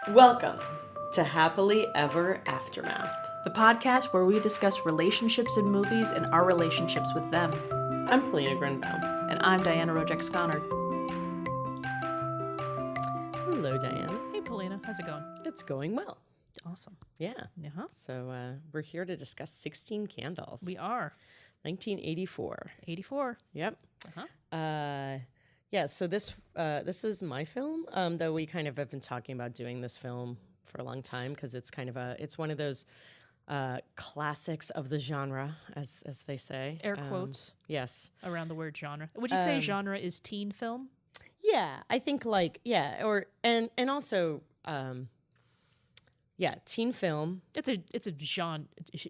Welcome to Happily Ever Aftermath. The podcast where we discuss relationships in movies and our relationships with them. I'm Polina Grynbaum. And I'm Diana Rojek-Sconard. Hello, Diana. Hey, Polina. How's it going? It's going well. Awesome. Yeah. Uh-huh. So we're here to discuss 16 Candles. We are. 1984. 84. Yep. Uh-huh. Yeah, so this is my film, though we kind of have been talking about doing this film for a long time because it's kind of it's one of those classics of the genre, as they say. Air quotes. Yes. Around the word genre. Would you say genre is teen film? Yeah, I think and also teen film. It's a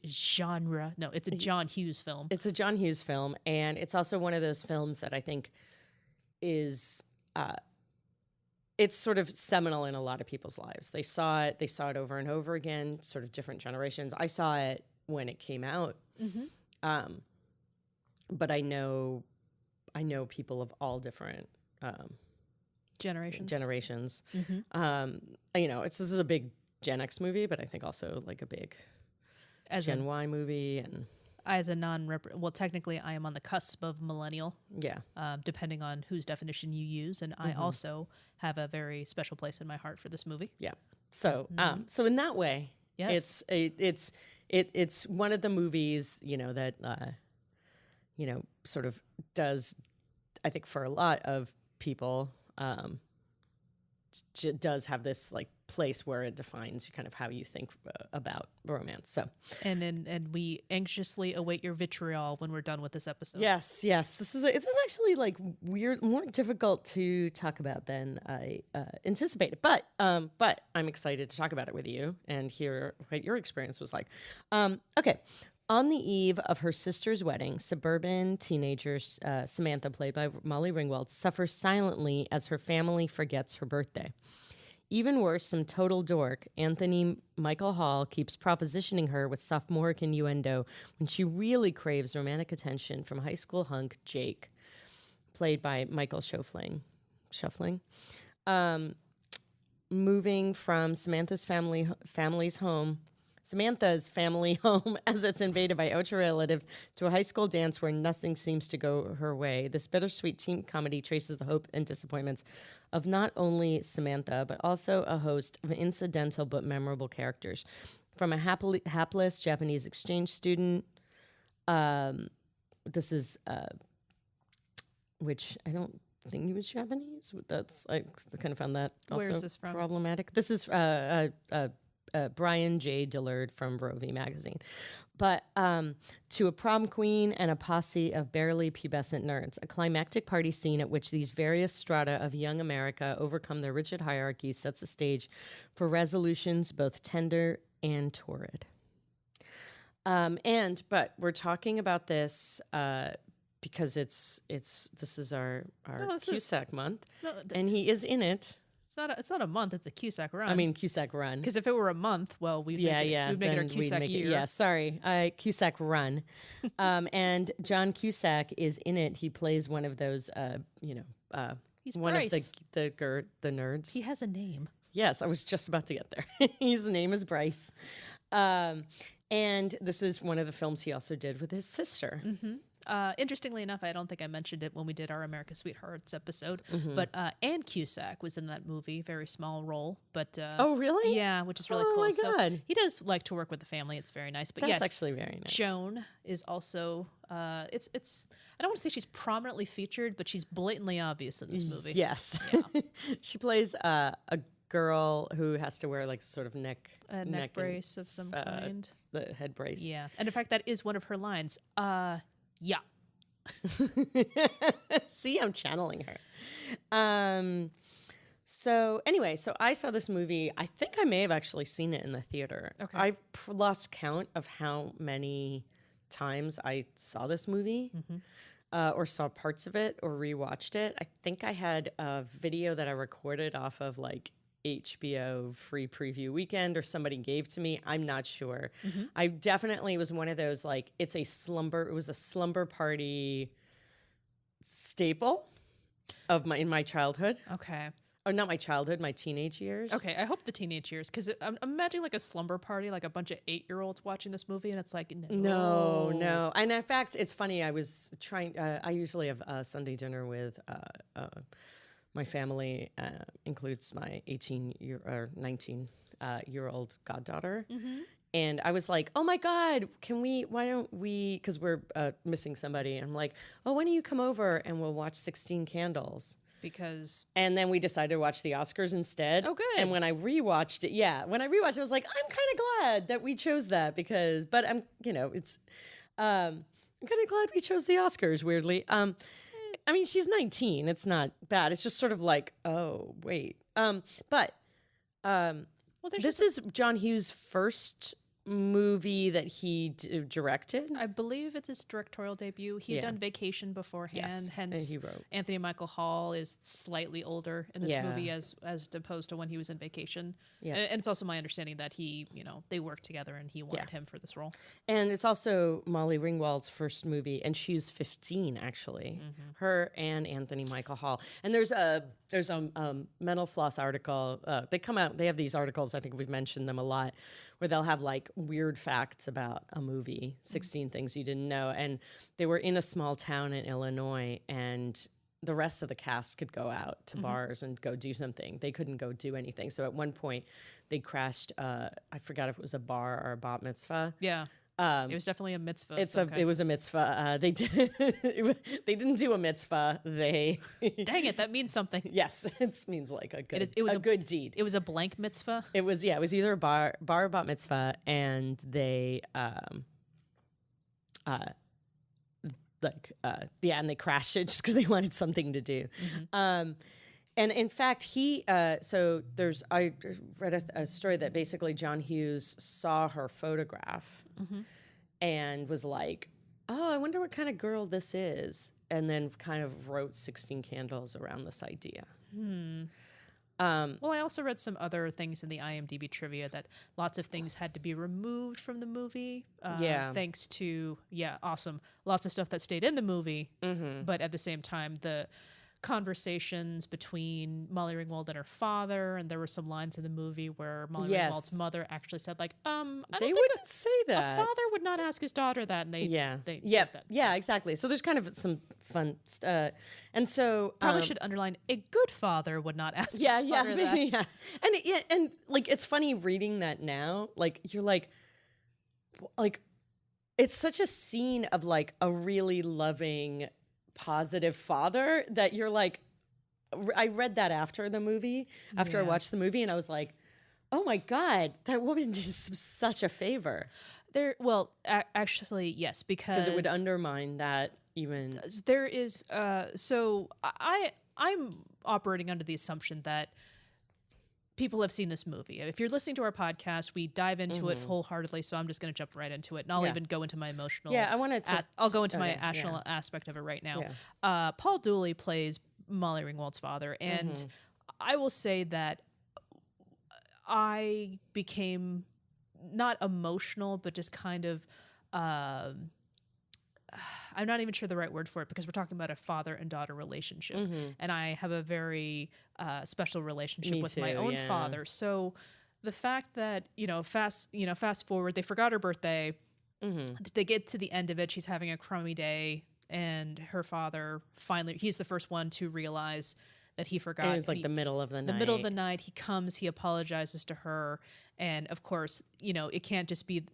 genre. No, it's a John Hughes film. It's a John Hughes film, and it's also one of those films that I think is it's sort of seminal in a lot of people's lives. They saw it over and over again, sort of different generations. I saw it when it came out, but I know people of all different generations. This is a big Gen X movie, but I think also like a big Gen Y movie. And as a technically I am on the cusp of millennial. Yeah. Depending on whose definition you use, and I also have a very special place in my heart for this movie. Yeah. So so in that way, yes, it's one of the movies that sort of does, I think for a lot of people, does have this like place where it defines kind of how you think about romance. So and we anxiously await your vitriol when we're done with this episode. Yes. This is actually like more difficult to talk about than I anticipated. But I'm excited to talk about it with you and hear what your experience was like. Okay. On the eve of her sister's wedding, suburban teenager Samantha, played by Molly Ringwald, suffers silently as her family forgets her birthday. Even worse, some total dork, Anthony Michael Hall, keeps propositioning her with sophomoric innuendo when she really craves romantic attention from high school hunk Jake, played by Michael Schoeffling. Moving from Samantha's family home as it's invaded by ultra relatives to a high school dance where nothing seems to go her way. This bittersweet teen comedy traces the hope and disappointments of not only Samantha, but also a host of incidental but memorable characters. From a hapless Japanese exchange student, which I don't think he was Japanese. That's I kind of found that also Where is this from? Problematic. This is Brian J. Dillard from Roe v. Magazine. But to a prom queen and a posse of barely pubescent nerds, a climactic party scene at which these various strata of young America overcome their rigid hierarchies sets the stage for resolutions both tender and torrid. But we're talking about this because this is our Cusack month, and he is in it. It's not a month. It's a Cusack run. I mean, Cusack run. Because if it were a month, well, we'd make it our Cusack year. Yeah, sorry. Cusack run. And John Cusack is in it. He plays one of those, he's one Bryce. of the nerds. He has a name. Yes, I was just about to get there. His name is Bryce. And this is one of the films he also did with his sister. Mm-hmm. Interestingly enough, I don't think I mentioned it when we did our America's Sweethearts episode, but Anne Cusack was in that movie, very small role, but oh really? Yeah, which is really cool. Oh my God. So he does like to work with the family. It's very nice. But that's actually very nice. Joan is also it's I don't want to say she's prominently featured, but she's blatantly obvious in this movie. Yes, yeah. She plays a girl who has to wear like sort of neck brace of some kind, the head brace. Yeah, and in fact, that is one of her lines. Yeah. See, I'm channeling her. So I saw this movie. I think I may have actually seen it in the theater. Okay. I've lost count of how many times I saw this movie, or saw parts of it, or rewatched it. I think I had a video that I recorded off of like HBO free preview weekend, or somebody gave to me. I'm not sure. I definitely was one of those, like, it was a slumber party staple in my childhood. Okay. or not my childhood, my teenage years. Okay, I hope the teenage years, because I'm imagining like a slumber party, like a bunch of 8-year-olds watching this movie, and it's like, No. And in fact, it's funny. I was trying. I usually have Sunday dinner with my family. Includes my 19-year-old goddaughter. And I was like, oh my God, why don't we, because we're missing somebody. And I'm like, oh, why don't you come over and we'll watch 16 Candles? And then we decided to watch the Oscars instead. Oh, good. And when I rewatched it, I was like, I'm kind of glad that we chose that but I'm, I'm kind of glad we chose the Oscars, weirdly. I mean, she's 19. It's not bad. It's just sort of like, oh, wait. This is John Hughes' first movie that he directed. I believe it's his directorial debut. He had done Vacation beforehand, hence he wrote. Anthony Michael Hall is slightly older in this movie as opposed to when he was in Vacation. Yeah. And it's also my understanding that they worked together and he wanted him for this role. And it's also Molly Ringwald's first movie, and she's 15 actually. Her and Anthony Michael Hall. And there's a Mental Floss article. They have these articles, I think we've mentioned them a lot, where they'll have like weird facts about a movie, 16 things you didn't know. And they were in a small town in Illinois, and the rest of the cast could go out to bars and go do something. They couldn't go do anything. So at one point they crashed, I forgot if it was a bar or a bat mitzvah. Yeah. It was definitely a mitzvah. It was a mitzvah. They didn't do a mitzvah. Dang it, that means something. Yes, it means like a good. It was a good deed. It was a blank mitzvah. It was either a bar or bat mitzvah, and they and they crashed it just because they wanted something to do. And in fact, I read a story that basically John Hughes saw her photograph and was like, oh, I wonder what kind of girl this is. And then kind of wrote 16 Candles around this idea. Well, I also read some other things in the IMDb trivia that lots of things had to be removed from the movie. Thanks to, awesome. Lots of stuff that stayed in the movie. But at the same time, the conversations between Molly Ringwald and her father, and there were some lines in the movie where Molly Ringwald's mother actually said, like, they wouldn't say that. A father would not ask his daughter that, and they said that. Yeah, exactly. So there's kind of some fun and so probably should underline, a good father would not ask his daughter that. And like it's funny reading that now. Like you're like it's such a scene of like a really loving, positive father that you're like, I read that after the movie, after I watched the movie, and I was like, oh my God, that woman did such a favor. Actually, yes, because it would undermine that even. There is, so I'm operating under the assumption that people have seen this movie. If you're listening to our podcast, we dive into it wholesheartedly, so I'm just going to jump right into it, and I'll even go into my emotional. Yeah, I want to. I'll go into my emotional aspect of it right now. Yeah. Paul Dooley plays Molly Ringwald's father, and I will say that I became not emotional, but just kind of. I'm not even sure the right word for it, because we're talking about a father and daughter relationship, and I have a very special relationship with my own father. So the fact that fast forward, they forgot her birthday. They get to the end of it. She's having a crummy day, and her father finally, he's the first one to realize that he forgot. And it's like the middle of the night. The middle of the night, he comes, he apologizes to her, and of course, it can't just be.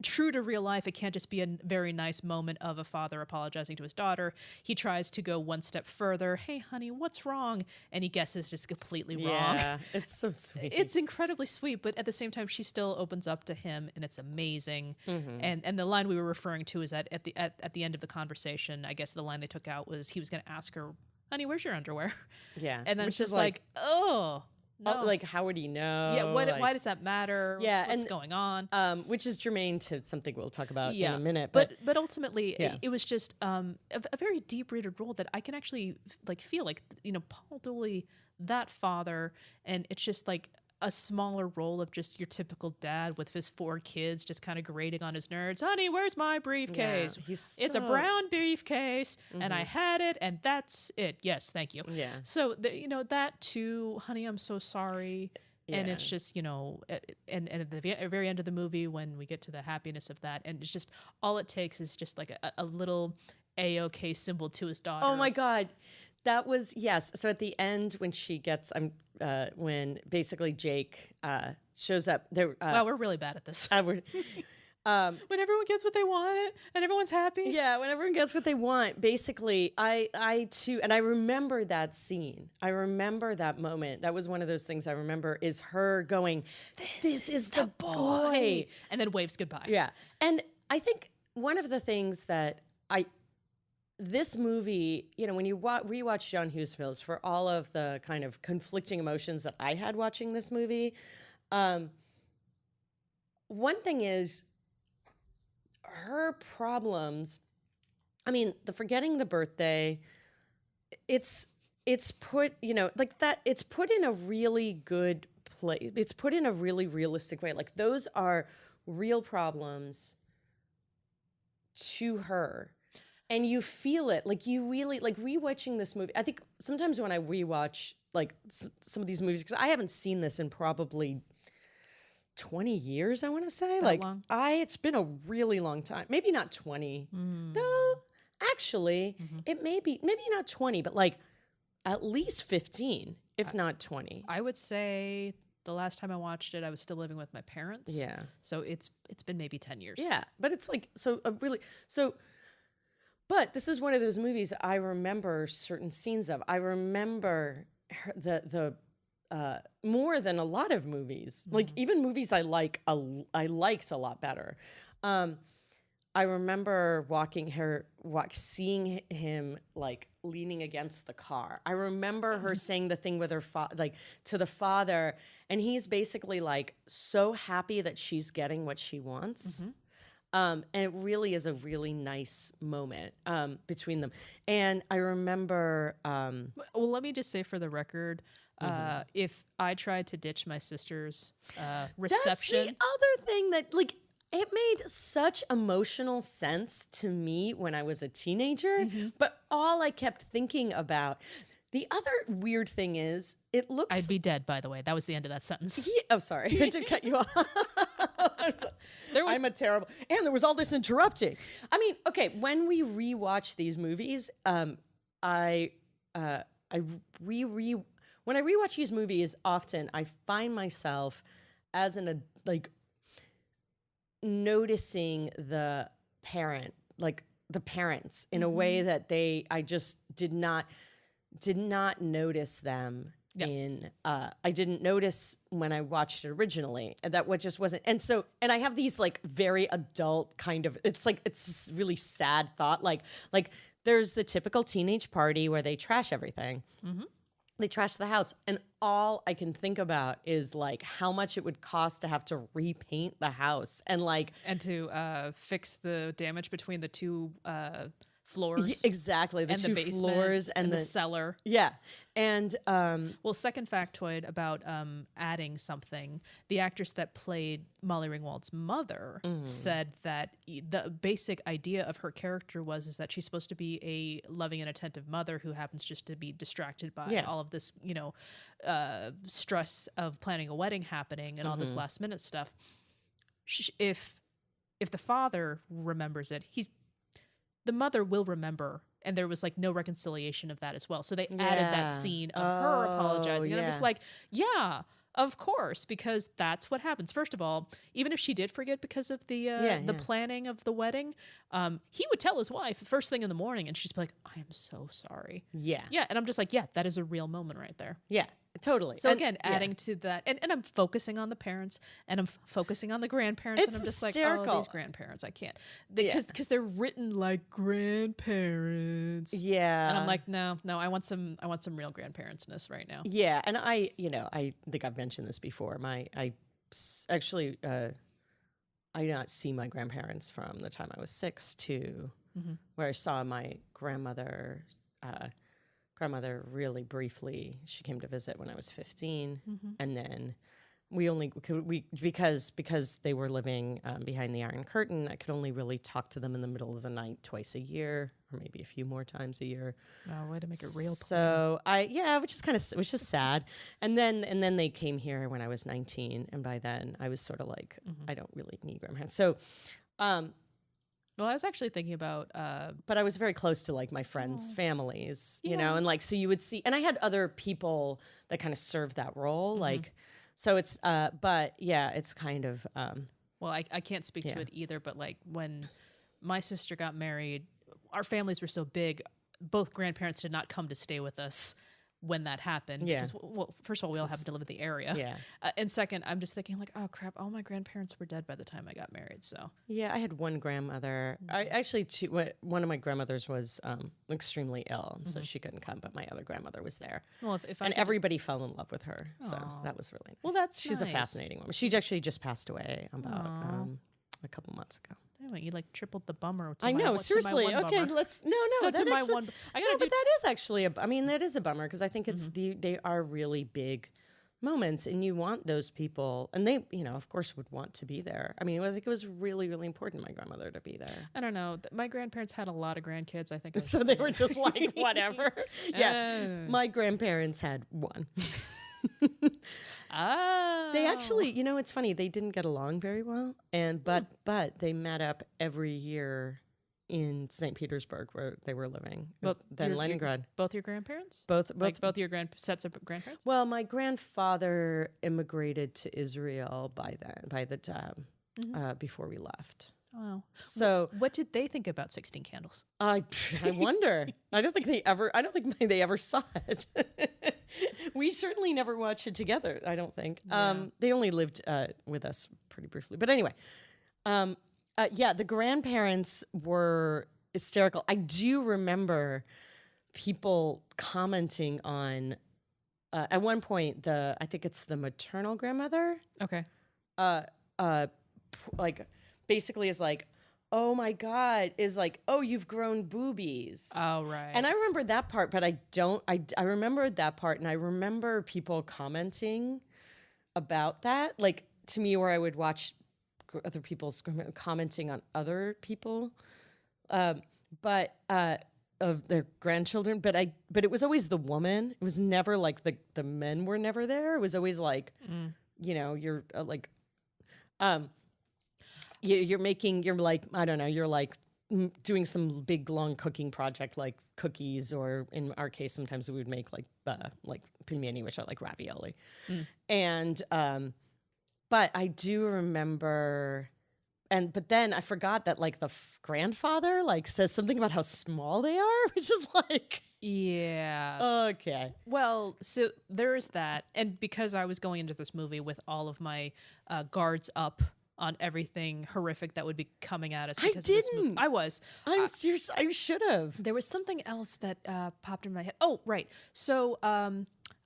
True to real life, it can't just be a very nice moment of a father apologizing to his daughter. He tries to go one step further. Hey, honey, what's wrong? And he guesses just completely wrong. Yeah, it's so sweet. It's incredibly sweet, but at the same time, she still opens up to him, and it's amazing. And the line we were referring to is that at the end of the conversation, I guess the line they took out was he was going to ask her, honey, where's your underwear? Yeah. And then which she's like, oh. No. Like, how would he know? Yeah, why does that matter? Yeah, what's going on? Which is germane to something we'll talk about in a minute. But ultimately, it was just a very deep-rooted role that I can actually feel like Paul Dooley, that father, and it's just like a smaller role of just your typical dad with his 4 kids just kind of grating on his nerves. Honey, where's my briefcase? Yeah, it's a brown briefcase and I had it and that's it. Yes, thank you. Yeah. So, that too, honey, I'm so sorry. And it's just, and at the very end of the movie, when we get to the happiness of that, and it's just, all it takes is just like a little A-OK symbol to his daughter. Oh my God. That was, yes. So at the end, when she gets, when basically Jake shows up. Wow, we're really bad at this. When everyone gets what they want and everyone's happy. Yeah, when everyone gets what they want. Basically, I too, and I remember that scene. I remember that moment. That was one of those things I remember, is her going, this is the boy. And then waves goodbye. Yeah. And I think one of the things that this movie, when you rewatch John Hughes films, for all of the kind of conflicting emotions that I had watching this movie, one thing is her problems. I mean, the forgetting the birthday, it's put, like that, it's put in a really good place. It's put in a really realistic way. Like, those are real problems to her. And you feel it, like, you really, like, rewatching this movie. I think sometimes when I rewatch, like, some of these movies, because I haven't seen this in probably 20 years, I want to say. That like, long? It's been a really long time. Maybe not 20, though. Actually, it may be, maybe not 20, but like at least 15, if not 20. I would say the last time I watched it, I was still living with my parents. Yeah. So it's been maybe 10 years. Yeah, but it's like, but this is one of those movies I remember certain scenes of. I remember the more than a lot of movies, like even movies I liked a lot better. I remember seeing him like leaning against the car. I remember her saying the thing with her to the father, and he's basically like so happy that she's getting what she wants. And it really is a really nice moment between them. And I remember... well, let me just say for the record, if I tried to ditch my sister's reception... That's the other thing that, like, it made such emotional sense to me when I was a teenager, but all I kept thinking about... The other weird thing is, it looks... I'd be dead, by the way. That was the end of that sentence. Oh, sorry. I did cut you off. I'm a terrible... And there was all this interrupting. I mean, okay, when we rewatch these movies, when I rewatch these movies, often I find myself as noticing the parents in a way that I just did not notice them I didn't notice when I watched it originally. That what just wasn't. And I have these like very adult kind of, it's this really sad thought. Like there's the typical teenage party where they trash everything. They trash the house. And all I can think about is like how much it would cost to have to repaint the house and to fix the damage between the two floors. Exactly. The two floors and the cellar. Yeah. And second factoid about adding something. The actress that played Molly Ringwald's mother said that the basic idea of her character is that she's supposed to be a loving and attentive mother who happens just to be distracted by all of this, stress of planning a wedding happening and all this last minute stuff. If the father remembers it, the mother will remember, and there was like no reconciliation of that as well. So they added that scene of her apologizing, and I'm just like, yeah, of course, because that's what happens. First of all, even if she did forget because of the planning of the wedding, he would tell his wife first thing in the morning, and she's like, "I am so sorry." Yeah, and I'm just like, yeah, that is a real moment right there. Yeah. Totally. So again, adding to that, and I'm focusing on the parents, and I'm focusing on the grandparents, and I'm just hysterical. Like, oh, these grandparents, I can't, because they're written like grandparents. Yeah, and I'm like, no, I want some real grandparentsness right now. Yeah, and I think I've mentioned this before. I did not see my grandparents from the time I was 6 to where I saw my grandmother really briefly. She came to visit when I was 15, and then because they were living behind the Iron Curtain, I could only really talk to them in the middle of the night twice a year, or maybe a few more times a year. Oh, way to make it real. So which is sad. And then they came here when I was 19, and by then I was sort of like, I don't really need grandparents. So, well, I was actually thinking about, but I was very close to like my friends' families, you know, and like, so you would see, and I had other people that kind of served that role. Like, so it's, but yeah, it's kind of, well, I can't speak to it either, but like when my sister got married, our families were so big, both grandparents did not come to stay with us when that happened. Yeah. Because, well, first of all, we all happened to live in the area. Yeah. And second, I'm just thinking like, oh crap, all my grandparents were dead by the time I got married. So yeah, I had one grandmother. I actually, one of my grandmothers was extremely ill, and so she couldn't come, but my other grandmother was there. Well, if everybody fell in love with her, so that was really nice. Well, she's nice. A fascinating woman. She actually just passed away about a couple months ago. Anyway, you like tripled the bummer. I know, seriously. Okay, let's no. To my one. I gotta but that is actually that is a bummer, because I think it's they are really big moments, and you want those people, and they, of course, would want to be there. I mean, I think it was really, really important my grandmother to be there. I don't know. My grandparents had a lot of grandkids. I think so they were just like whatever. Yeah, my grandparents had one. They actually, it's funny. They didn't get along very well, but they met up every year in St. Petersburg, where they were living. Then Leningrad. Both your grandparents? Both your sets of grandparents? Well, my grandfather immigrated to Israel by the time before we left. Wow. So what did they think about 16 Candles? I wonder. I don't think they ever saw it. We certainly never watched it together, I don't think. Yeah. They only lived with us pretty briefly. But anyway, the grandparents were hysterical. I do remember people commenting on, at one point, I think it's the maternal grandmother. Okay. Like, basically is like, oh my God, is like, oh, you've grown boobies. Oh, right. And I remember that part, but I remember that part, and I remember people commenting about that, like, to me, where I would watch other people's commenting on other people, but of their grandchildren, but it was always the woman. It was never like the men were never there. It was always like, you're like, you're like, I don't know, you're like doing some big long cooking project like cookies, or in our case, sometimes we would make like pelmeni, which are like ravioli. And but I do remember, but then I forgot that like the grandfather like says something about how small they are, which is like, yeah. Okay. Well, so there is that, and because I was going into this movie with all of my guards up on everything horrific that would be coming at us. Because I didn't. I was. I should have. There was something else that popped in my head. Oh, right. So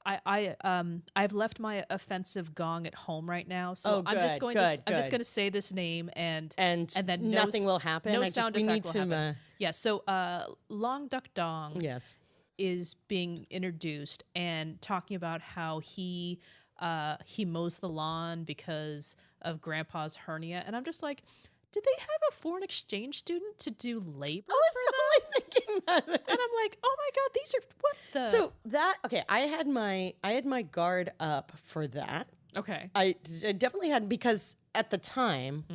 I've left my offensive gong at home right now. So I'm just going to say this name and then nothing will happen. No sound effect will happen. Yeah. So Long Duck Dong. Yes. Is being introduced and talking about how he mows the lawn because of Grandpa's hernia, and I'm just like, did they have a foreign exchange student to do labor? I was totally thinking that, and I'm like, oh my God, these are what the. So that I had my guard up for that. Okay, I definitely had, because at the time,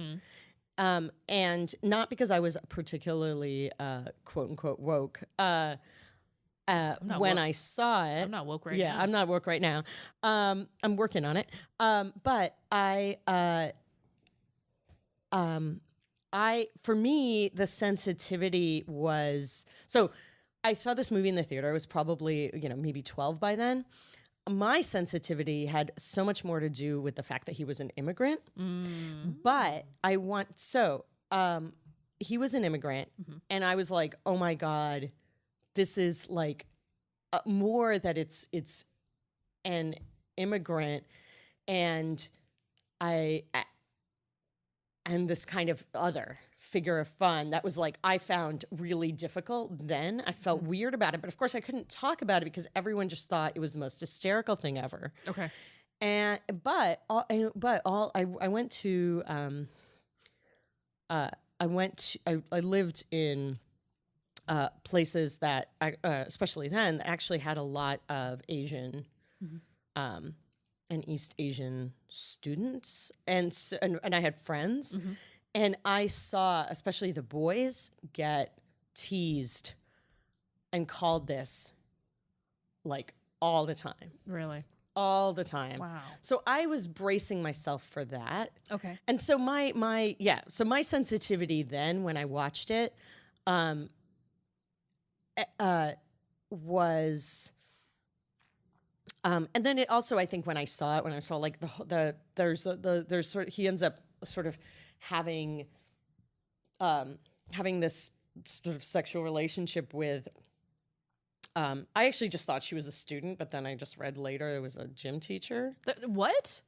and not because I was particularly quote unquote woke. When woke. I saw it, I'm not woke right now. Yeah, I'm not woke right now. I'm working on it. But for me, the sensitivity was, so I saw this movie in the theater. I was probably, maybe 12 by then. My sensitivity had so much more to do with the fact that he was an immigrant. But he was an immigrant, and I was like, oh my God, this is like more that it's an immigrant, and this kind of other figure of fun that was like, I found really difficult then. I felt weird about it, but of course I couldn't talk about it because everyone just thought it was the most hysterical thing ever. Okay. I lived in places that especially then actually had a lot of Asian and East Asian students, and I had friends, and I saw especially the boys get teased and called this like all the time. Really? All the time. Wow. So I was bracing myself for that. Okay. And so my sensitivity then when I watched it was and then it also, I think when I saw like there's sort of, he ends up sort of having this sort of sexual relationship with I actually just thought she was a student, but then I just read later it was a gym teacher. What?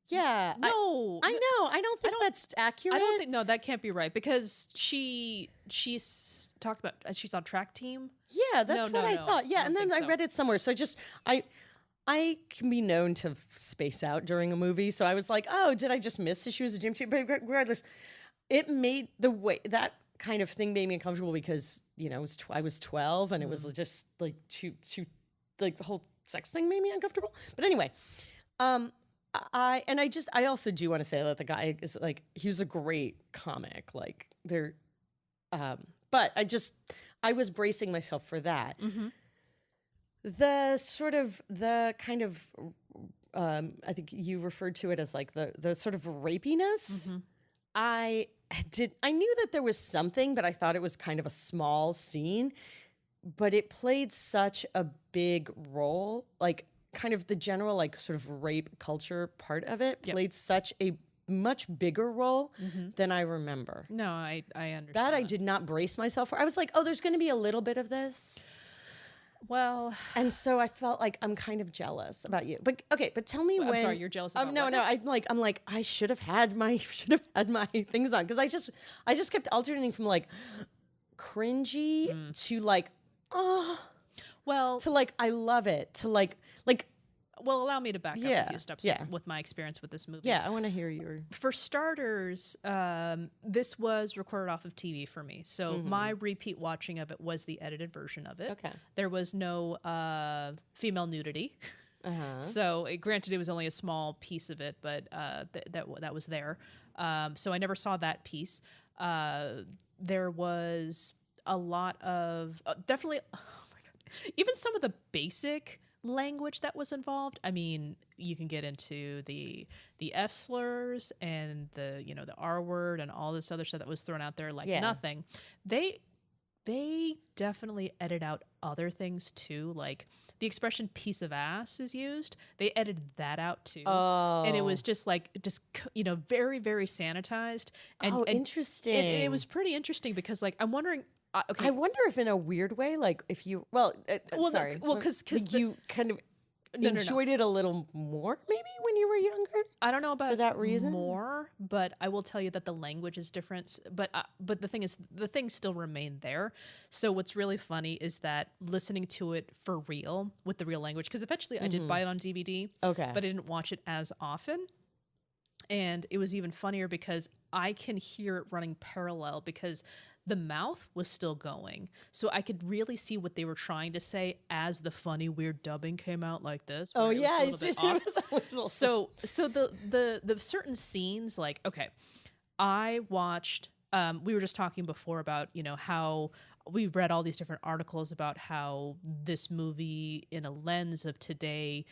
Yeah. No. I know. I don't think that's accurate. I don't think, no, that can't be right, because she's talked about, she's on track team. Yeah, that's what I thought. Yeah, and then I read it somewhere. So I can be known to space out during a movie. So I was like, oh, did I just miss that she was a gym teacher? But regardless, it made that kind of thing made me uncomfortable because, you know, I was 12 and it was just like too like the whole sex thing made me uncomfortable. But anyway, I also do want to say that the guy is like, he was a great comic. Like but I was bracing myself for that. Mm-hmm. The kind of I think you referred to it as like the sort of rapiness. Mm-hmm. I knew that there was something, but I thought it was kind of a small scene, but it played such a big role, like kind of the general like sort of rape culture part of it played such a much bigger role than I remember. No, I understand. That I did not brace myself for. I was like, oh, there's going to be a little bit of this. Well, and so I felt like I'm kind of jealous about you. But okay, but tell me when. I'm sorry, you're jealous about no, what? No. I'm like I should have had my things on, because I just kept alternating from like cringy to like well to like I love it to like. Well, allow me to back up a few steps with my experience with this movie. Yeah, I want to hear your. For starters, this was recorded off of TV for me. So my repeat watching of it was the edited version of it. Okay. There was no female nudity. Uh-huh. So granted, it was only a small piece of it, but that was there. So I never saw that piece. There was a lot of definitely, oh my God, even some of the basic language that was involved. I mean, you can get into the F slurs and the R word and all this other stuff that was thrown out there like nothing. They definitely edit out other things too, like the expression piece of ass is used. They edited that out too. Oh. And it was just very, very sanitized. And interesting. And it was pretty interesting because like, I'm wondering, okay. I wonder if in a weird way, like if you, sorry. Because you kind of enjoyed it a little more maybe when you were younger? I don't know about for that reason more, but I will tell you that the language is different. But the thing is, the things still remain there. So what's really funny is that listening to it for real with the real language, because eventually I did buy it on DVD, but I didn't watch it as often. And it was even funnier because I can hear it running parallel because the mouth was still going. So I could really see what they were trying to say as the funny, weird dubbing came out like this. Oh, yeah. It was so the certain scenes, like, okay, I watched, we were just talking before about, how we've read all these different articles about how this movie in a lens of today,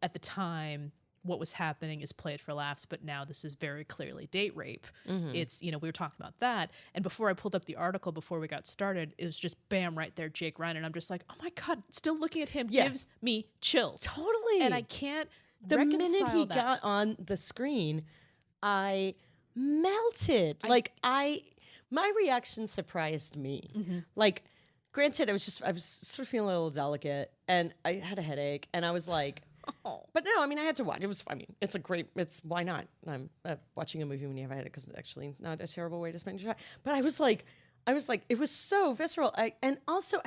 at the time, what was happening is played for laughs, but now this is very clearly date rape. Mm-hmm. It's, we were talking about that. And before I pulled up the article, before we got started, it was just bam, right there, Jake Ryan. And I'm just like, oh my God, still looking at him gives me chills. Totally. And I can't The minute he got on the screen, I melted. My reaction surprised me. Mm-hmm. Like, granted, I was sort of feeling a little delicate and I had a headache and I was like, but no, I mean, I had to watch. Why not? I'm watching a movie when you have a headache because it's actually not a terrible way to spend your time. But I was like, it was so visceral. And also,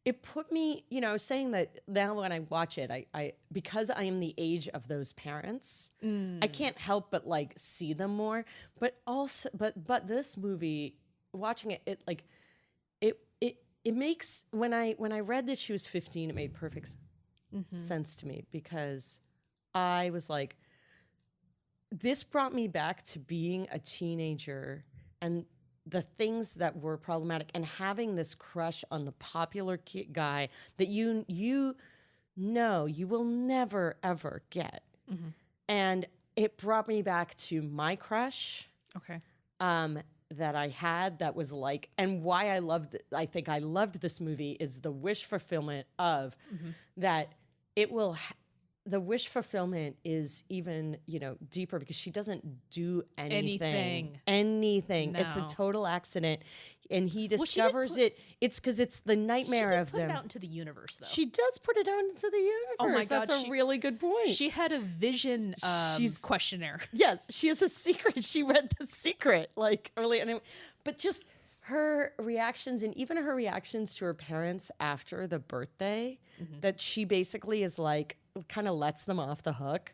it put me, I was saying that now when I watch it, I because I am the age of those parents, I can't help but like see them more. But also, but this movie, watching it, it makes when I read that she was 15, it made perfect sense to me, because I was like, this brought me back to being a teenager and the things that were problematic, and having this crush on the popular guy that you will never ever get. And it brought me back to my crush. Okay. That I had, that was like, and why I think I loved this movie is the wish fulfillment of that. It will the wish fulfillment is even, deeper, because she doesn't do anything. No. It's a total accident. And he discovers it's because it's the nightmare of them. She did put it out into the universe, though. She does put it out into the universe. Oh my God, that's a really good point. She had a vision questionnaire. Yes, she has a secret. She read The Secret like early, but just her reactions, and even her reactions to her parents after the birthday, that she basically is like, kind of lets them off the hook.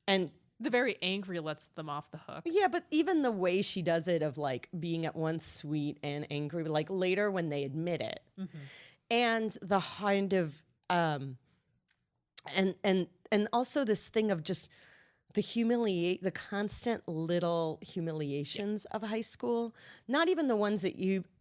And the very angry lets them off the hook. Yeah, but even the way she does it, of like being at once sweet and angry, like later when they admit it, and the kind of and also this thing of just the constant little humiliations of high school, not even the ones that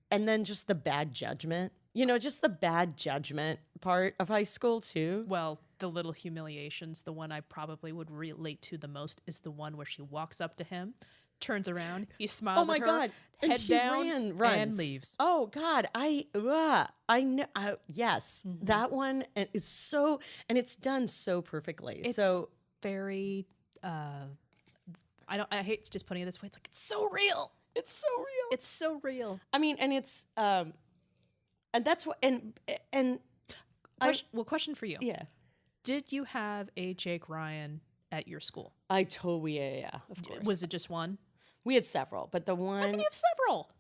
and then just the bad judgment, just the bad judgment part of high school too. Well, the little humiliations, the one I probably would relate to the most is the one where she walks up to him, turns around, he smiles at her, God, head and she down, runs. and leaves. Oh God, I know. Yes, that one, and it's so, and it's done so perfectly. It's so very. I hate just putting it this way. It's like, it's so real. It's so real. It's so real. I mean, and it's and that's what and question for you. Yeah. Did you have a Jake Ryan at your school? I totally, yeah, of course. Was it just one? We had several, but the one... How can you have several?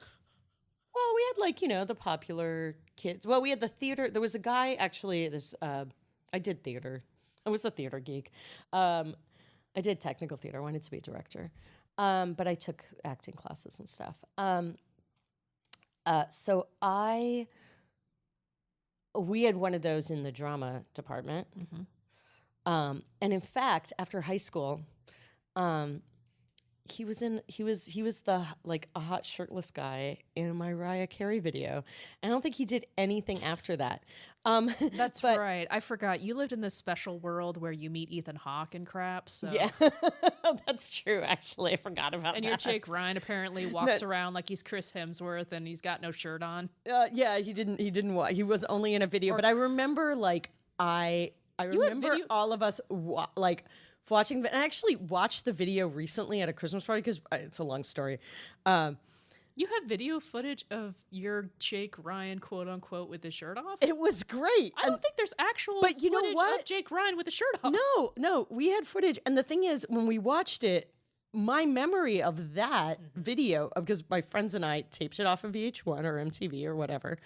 Well, we had like, the popular kids. Well, we had the theater. There was a guy, actually, I did theater. I was a theater geek. I did technical theater. I wanted to be a director. But I took acting classes and stuff. So we had one of those in the drama department. And in fact, after high school, he was the like a hot shirtless guy in a Mariah Carey video. I don't think he did anything after that. That's right. I forgot. You lived in this special world where you meet Ethan Hawke and crap. So. Yeah, that's true. Actually, I forgot about that. And your Jake Ryan apparently walks around like he's Chris Hemsworth and he's got no shirt on. Yeah, he didn't. He was only in a video. But I remember, like, I remember all of us watching. And I actually watched the video recently at a Christmas party, because it's a long story. You have video footage of your Jake Ryan, quote unquote, with his shirt off? It was great. I don't think there's actual but you know footage what? of Jake Ryan with his shirt off. No, we had footage. And the thing is, when we watched it, my memory of that video, because my friends and I taped it off of VH1 or MTV or whatever,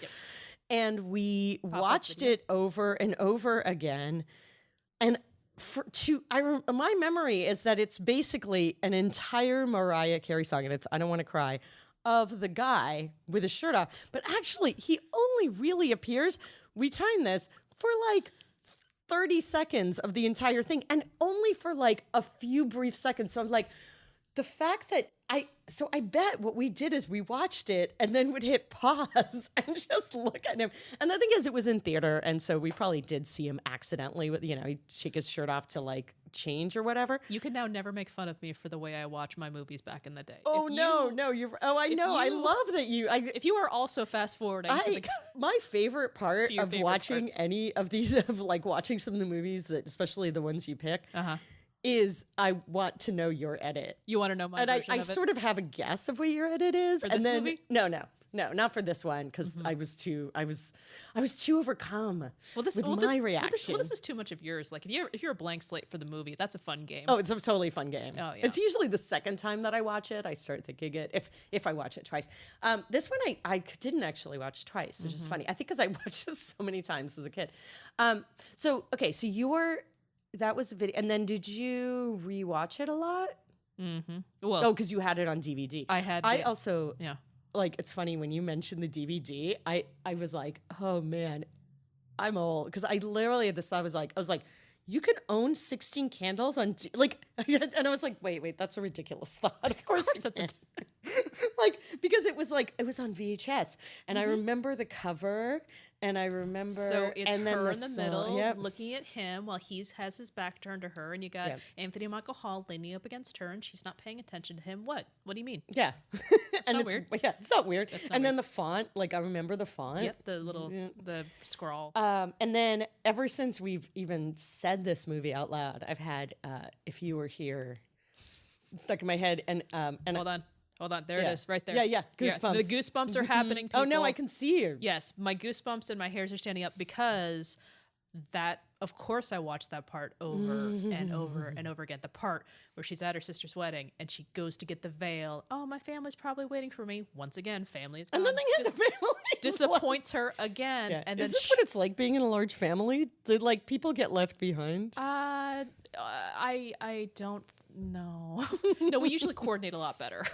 and we watched it over and over again. And my memory is that it's basically an entire Mariah Carey song, and it's "I Don't Want to Cry," of the guy with his shirt off. But actually, he only really appears, we timed this, for like 30 seconds of the entire thing, and only for like a few brief seconds. So I'm like, the fact that I bet what we did is we watched it and then would hit pause and just look at him. And the thing is, it was in theater, and so we probably did see him accidentally with, he'd take his shirt off to like change or whatever. You can now never make fun of me for the way I watch my movies back in the day. Oh, I know. I love that you. If you are also fast forwarding my favorite part of watching any of these, of like watching some of the movies, that especially the ones you pick, is I want to know your edit. You want to know my version I of it? sort of have a guess of what your edit is. For this movie? No. No, not for this one because I was too overcome with my reaction. This is too much of yours. Like if you're a blank slate for the movie, that's a fun game. Oh, it's a totally fun game. Oh, yeah. It's usually the second time that I watch it, I start thinking it. If I watch it twice, this one I didn't actually watch twice, which is funny. I think because I watched this so many times as a kid. So that was a video, and then did you rewatch it a lot? Well, because you had it on DVD. I also. Like, it's funny when you mentioned the DVD, I was like, oh man, I'm old. Because I literally had this thought, I was like, you can own 16 candles on, and I was like, wait, that's a ridiculous thought. Of course that's like, because it was on VHS. And I remember the cover, and I remember. So it's and her then in the middle, looking at him while he has his back turned to her. And you got Anthony Michael Hall leaning up against her, and she's not paying attention to him. What do you mean? Yeah. It's not weird. Yeah, it's not weird. Then the font, like I remember the font. Yep, the scroll. And then ever since we've even said this movie out loud, I've had If You Were Here stuck in my head. And Hold on. There it is, right there. Yeah. Goosebumps. The goosebumps are happening. People. Oh no, I can see you. Yes, my goosebumps and my hairs are standing up because of course I watched that part over and over and over again. The part where she's at her sister's wedding and she goes to get the veil. Oh, my family's probably waiting for me. Once again, family is gone. And then they get the family. Disappoints her again. Yeah. And is this what it's like being in a large family? Did like people get left behind? I don't know. No, we usually coordinate a lot better.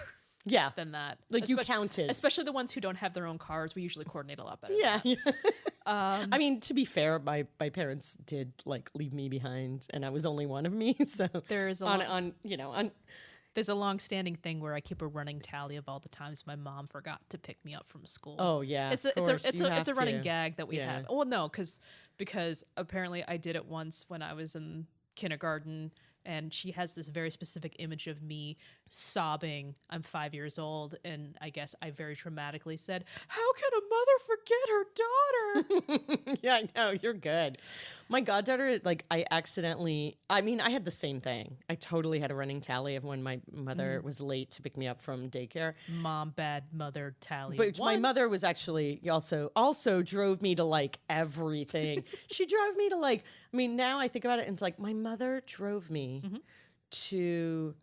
Yeah. Than that. Like you counted. Especially the ones who don't have their own cars. We usually coordinate a lot better. Yeah. I mean, to be fair, my parents did like leave me behind and I was only one of me. So there's there's a long-standing thing where I keep a running tally of all the times my mom forgot to pick me up from school. Oh yeah. It's a running gag that we have. Well, no, because apparently I did it once when I was in kindergarten. And she has this very specific image of me sobbing. I'm 5 years old, and I guess I very dramatically said, "How can a mother forget her daughter?" Yeah, I know, you're good. My goddaughter, like, I had the same thing. I totally had a running tally of when my mother was late to pick me up from daycare. Mom, bad mother tally. But my mother was actually also drove me to like everything. She drove me to like, I mean, now I think about it and it's like my mother drove me to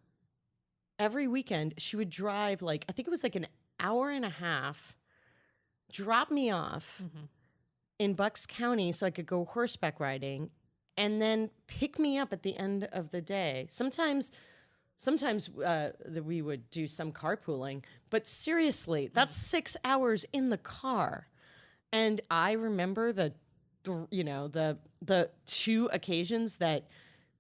every weekend. She would drive like, I think it was like an hour and a half, drop me off in Bucks County so I could go horseback riding and then pick me up at the end of the day. Sometimes we would do some carpooling, but seriously, that's 6 hours in the car. And I remember the two occasions that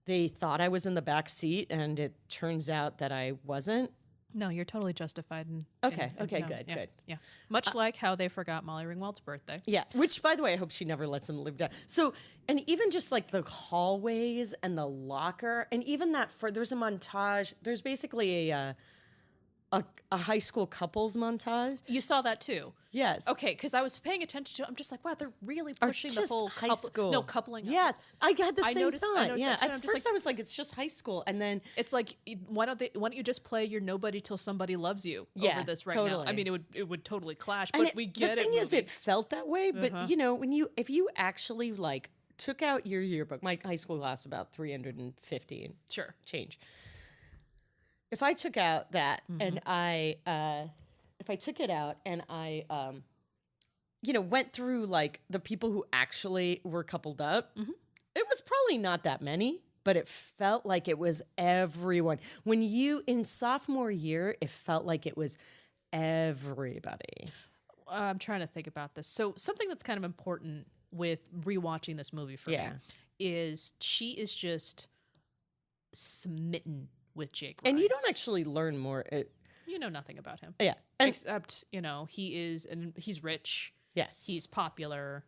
they thought I was in the back seat and it turns out that I wasn't. No, you're totally justified. Good. Yeah. Much like how they forgot Molly Ringwald's birthday. Yeah. Which, by the way, I hope she never lets them live down. So, and even just like the hallways and the locker, and even that, there's a montage. There's basically a high school couples montage. You saw that too? Yes. Okay, because I was paying attention to it. I'm just like, wow, they're really pushing the whole high school. No, coupling. Yes. I had the same thought. Yeah. At first I was like, it's just high school. And then it's like, why don't you just play You're Nobody Till Somebody Loves You over this right now? I mean, it would totally clash, but we get it. The thing is, it felt that way. But if you actually like took out your yearbook, my high school class about 350 change. If I took out that and if I took it out and I, went through like the people who actually were coupled up, it was probably not that many, but it felt like it was everyone. In sophomore year, it felt like it was everybody. I'm trying to think about this. So something that's kind of important with rewatching this movie for me is she is just smitten with Jake Ryan. And you don't actually learn more. You know nothing about him. Yeah. Except, he's rich. Yes. He's popular.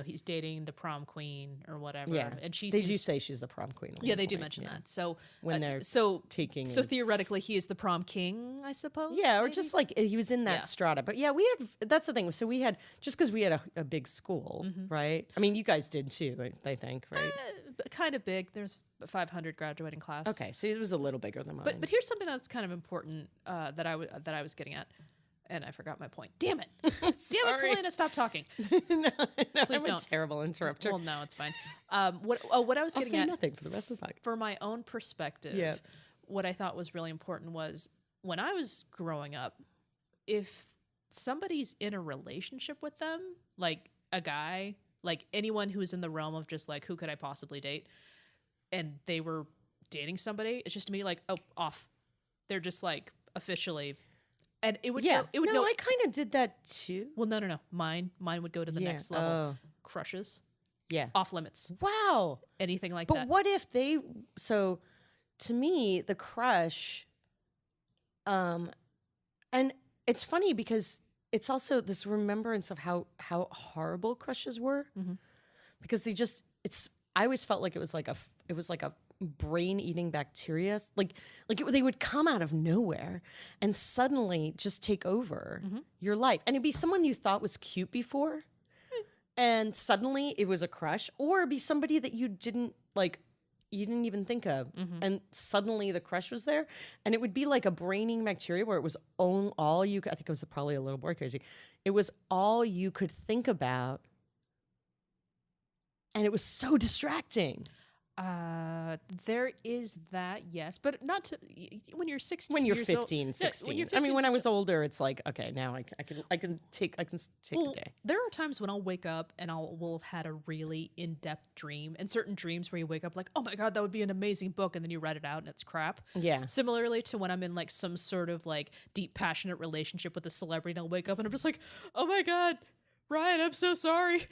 He's dating the prom queen or whatever. Yeah. And they do say she's the prom queen. Yeah, they do mention that. So when they're taking. So theoretically, he is the prom king, I suppose. Yeah, or just like he was in that strata. But yeah, that's the thing. So we had, just because we had a big school, right? I mean, you guys did too, I think, right? Kind of big. There's 500 graduating class. Okay, so it was a little bigger than mine. But here's something that's kind of important that I was getting at. And I forgot my point. Damn it. Damn it, Polina, stop talking. No, Please I'm don't. a terrible interrupter. Well, no, it's fine. What I was I'll getting say at nothing for the rest of the podcast. for my own perspective, what I thought was really important was when I was growing up, if somebody's in a relationship with them, like a guy, like anyone who's in the realm of just like, who could I possibly date? And they were dating somebody, it's just immediately like, oh, off. They're just like officially. And it would, I kind of did that too. Well, no. Mine would go to the next level. Crushes. Yeah. Off limits. Wow. Anything like but that. But what if they, so to me, the crush, and it's funny because it's also this remembrance of how horrible crushes were, because I always felt like it was like a brain-eating bacteria, they would come out of nowhere and suddenly just take over your life, and it'd be someone you thought was cute before, and suddenly it was a crush, or it'd be somebody that you didn't even think of, and suddenly the crush was there, and it would be like a brain-eating bacteria where it was all you could, I think it was probably a little more crazy, it was all you could think about, and it was so distracting. There is that, yes, but not to when you're 16. When you're years 15, old, 16. When you're 15, I mean, when I was older, it's like, okay, now I can take a day. There are times when I'll wake up and will have had a really in-depth dream, and certain dreams where you wake up like, oh my God, that would be an amazing book, and then you write it out and it's crap. Yeah. Similarly to when I'm in like some sort of like deep, passionate relationship with a celebrity, and I'll wake up and I'm just like, oh my God, Ryan, I'm so sorry.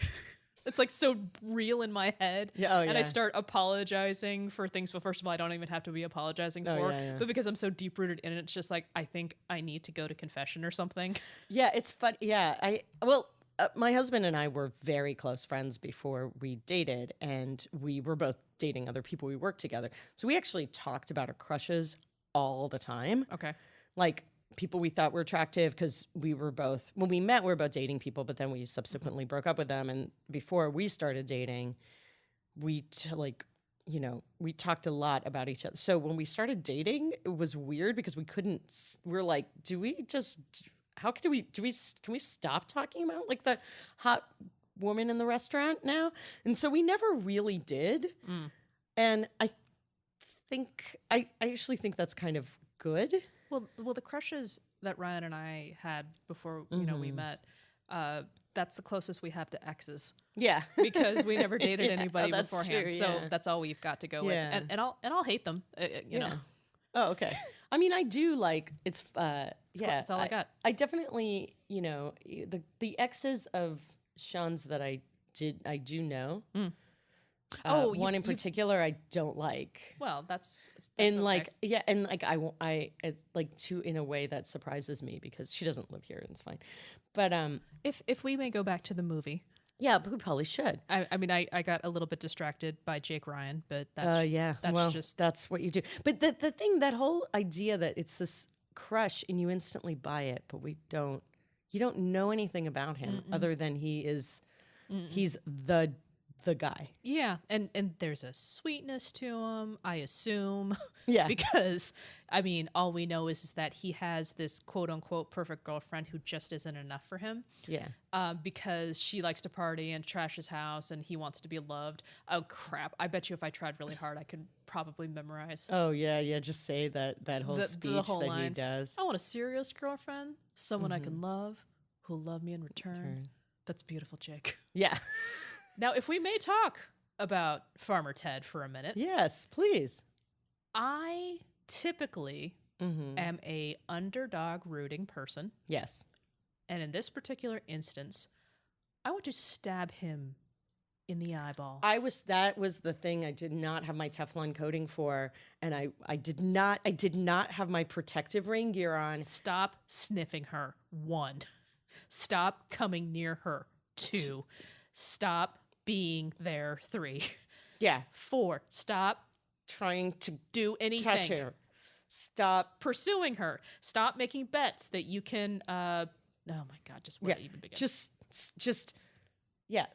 It's like so real in my head. Yeah, and I start apologizing for things. Well, first of all, I don't even have to be apologizing for. But because I'm so deep rooted in it, it's just like, I think I need to go to confession or something. Yeah, it's fun. Yeah. My husband and I were very close friends before we dated, and we were both dating other people. We worked together. So we actually talked about our crushes all the time. Okay. Like, people we thought were attractive, because we were both, when we met, we were both dating people, but then we subsequently broke up with them. And before we started dating, we talked a lot about each other. So when we started dating, it was weird because we're like, can we stop talking about like the hot woman in the restaurant now? And so we never really did. And I actually think that's kind of good. Well, the crushes that Ryan and I had before, we met, that's the closest we have to exes. Yeah, because we never dated anybody beforehand, true, so that's all we've got to go with. And I'll hate them, you know. Oh, okay. I mean, I do like it's. That's all I got. I definitely, the exes of Sean's that I do know. One in particular I don't like. Well, that's and okay. like, yeah, and like it's like in a way that surprises me because she doesn't live here and it's fine. But if we may go back to the movie. Yeah, but we probably should. I mean, I got a little bit distracted by Jake Ryan, but that's what you do. But the thing, that whole idea that it's this crush and you instantly buy it, but you don't know anything about him other than he's the guy. Yeah, and there's a sweetness to him, I assume. Yeah. Because, I mean, all we know is that he has this quote-unquote perfect girlfriend who just isn't enough for him. Yeah. Because she likes to party and trash his house and he wants to be loved. Oh, crap. I bet you if I tried really hard, I could probably memorize. Oh, yeah. Just say that whole speech the whole that lines. He does. I want a serious girlfriend, someone I can love, who'll love me in return. That's beautiful, Jake. Yeah. Now, if we may talk about Farmer Ted for a minute. Yes, please. I typically am a underdog rooting person. Yes. And in this particular instance, I want to stab him in the eyeball. That was the thing I did not have my Teflon coating for, and I did not have my protective rain gear on. Stop sniffing her. 1. Stop coming near her. 2. Stop being there. 3. Yeah. 4. Stop trying to do anything. Touch her. Stop pursuing her. Stop making bets that you can. Oh my God! Just where to even begin? Just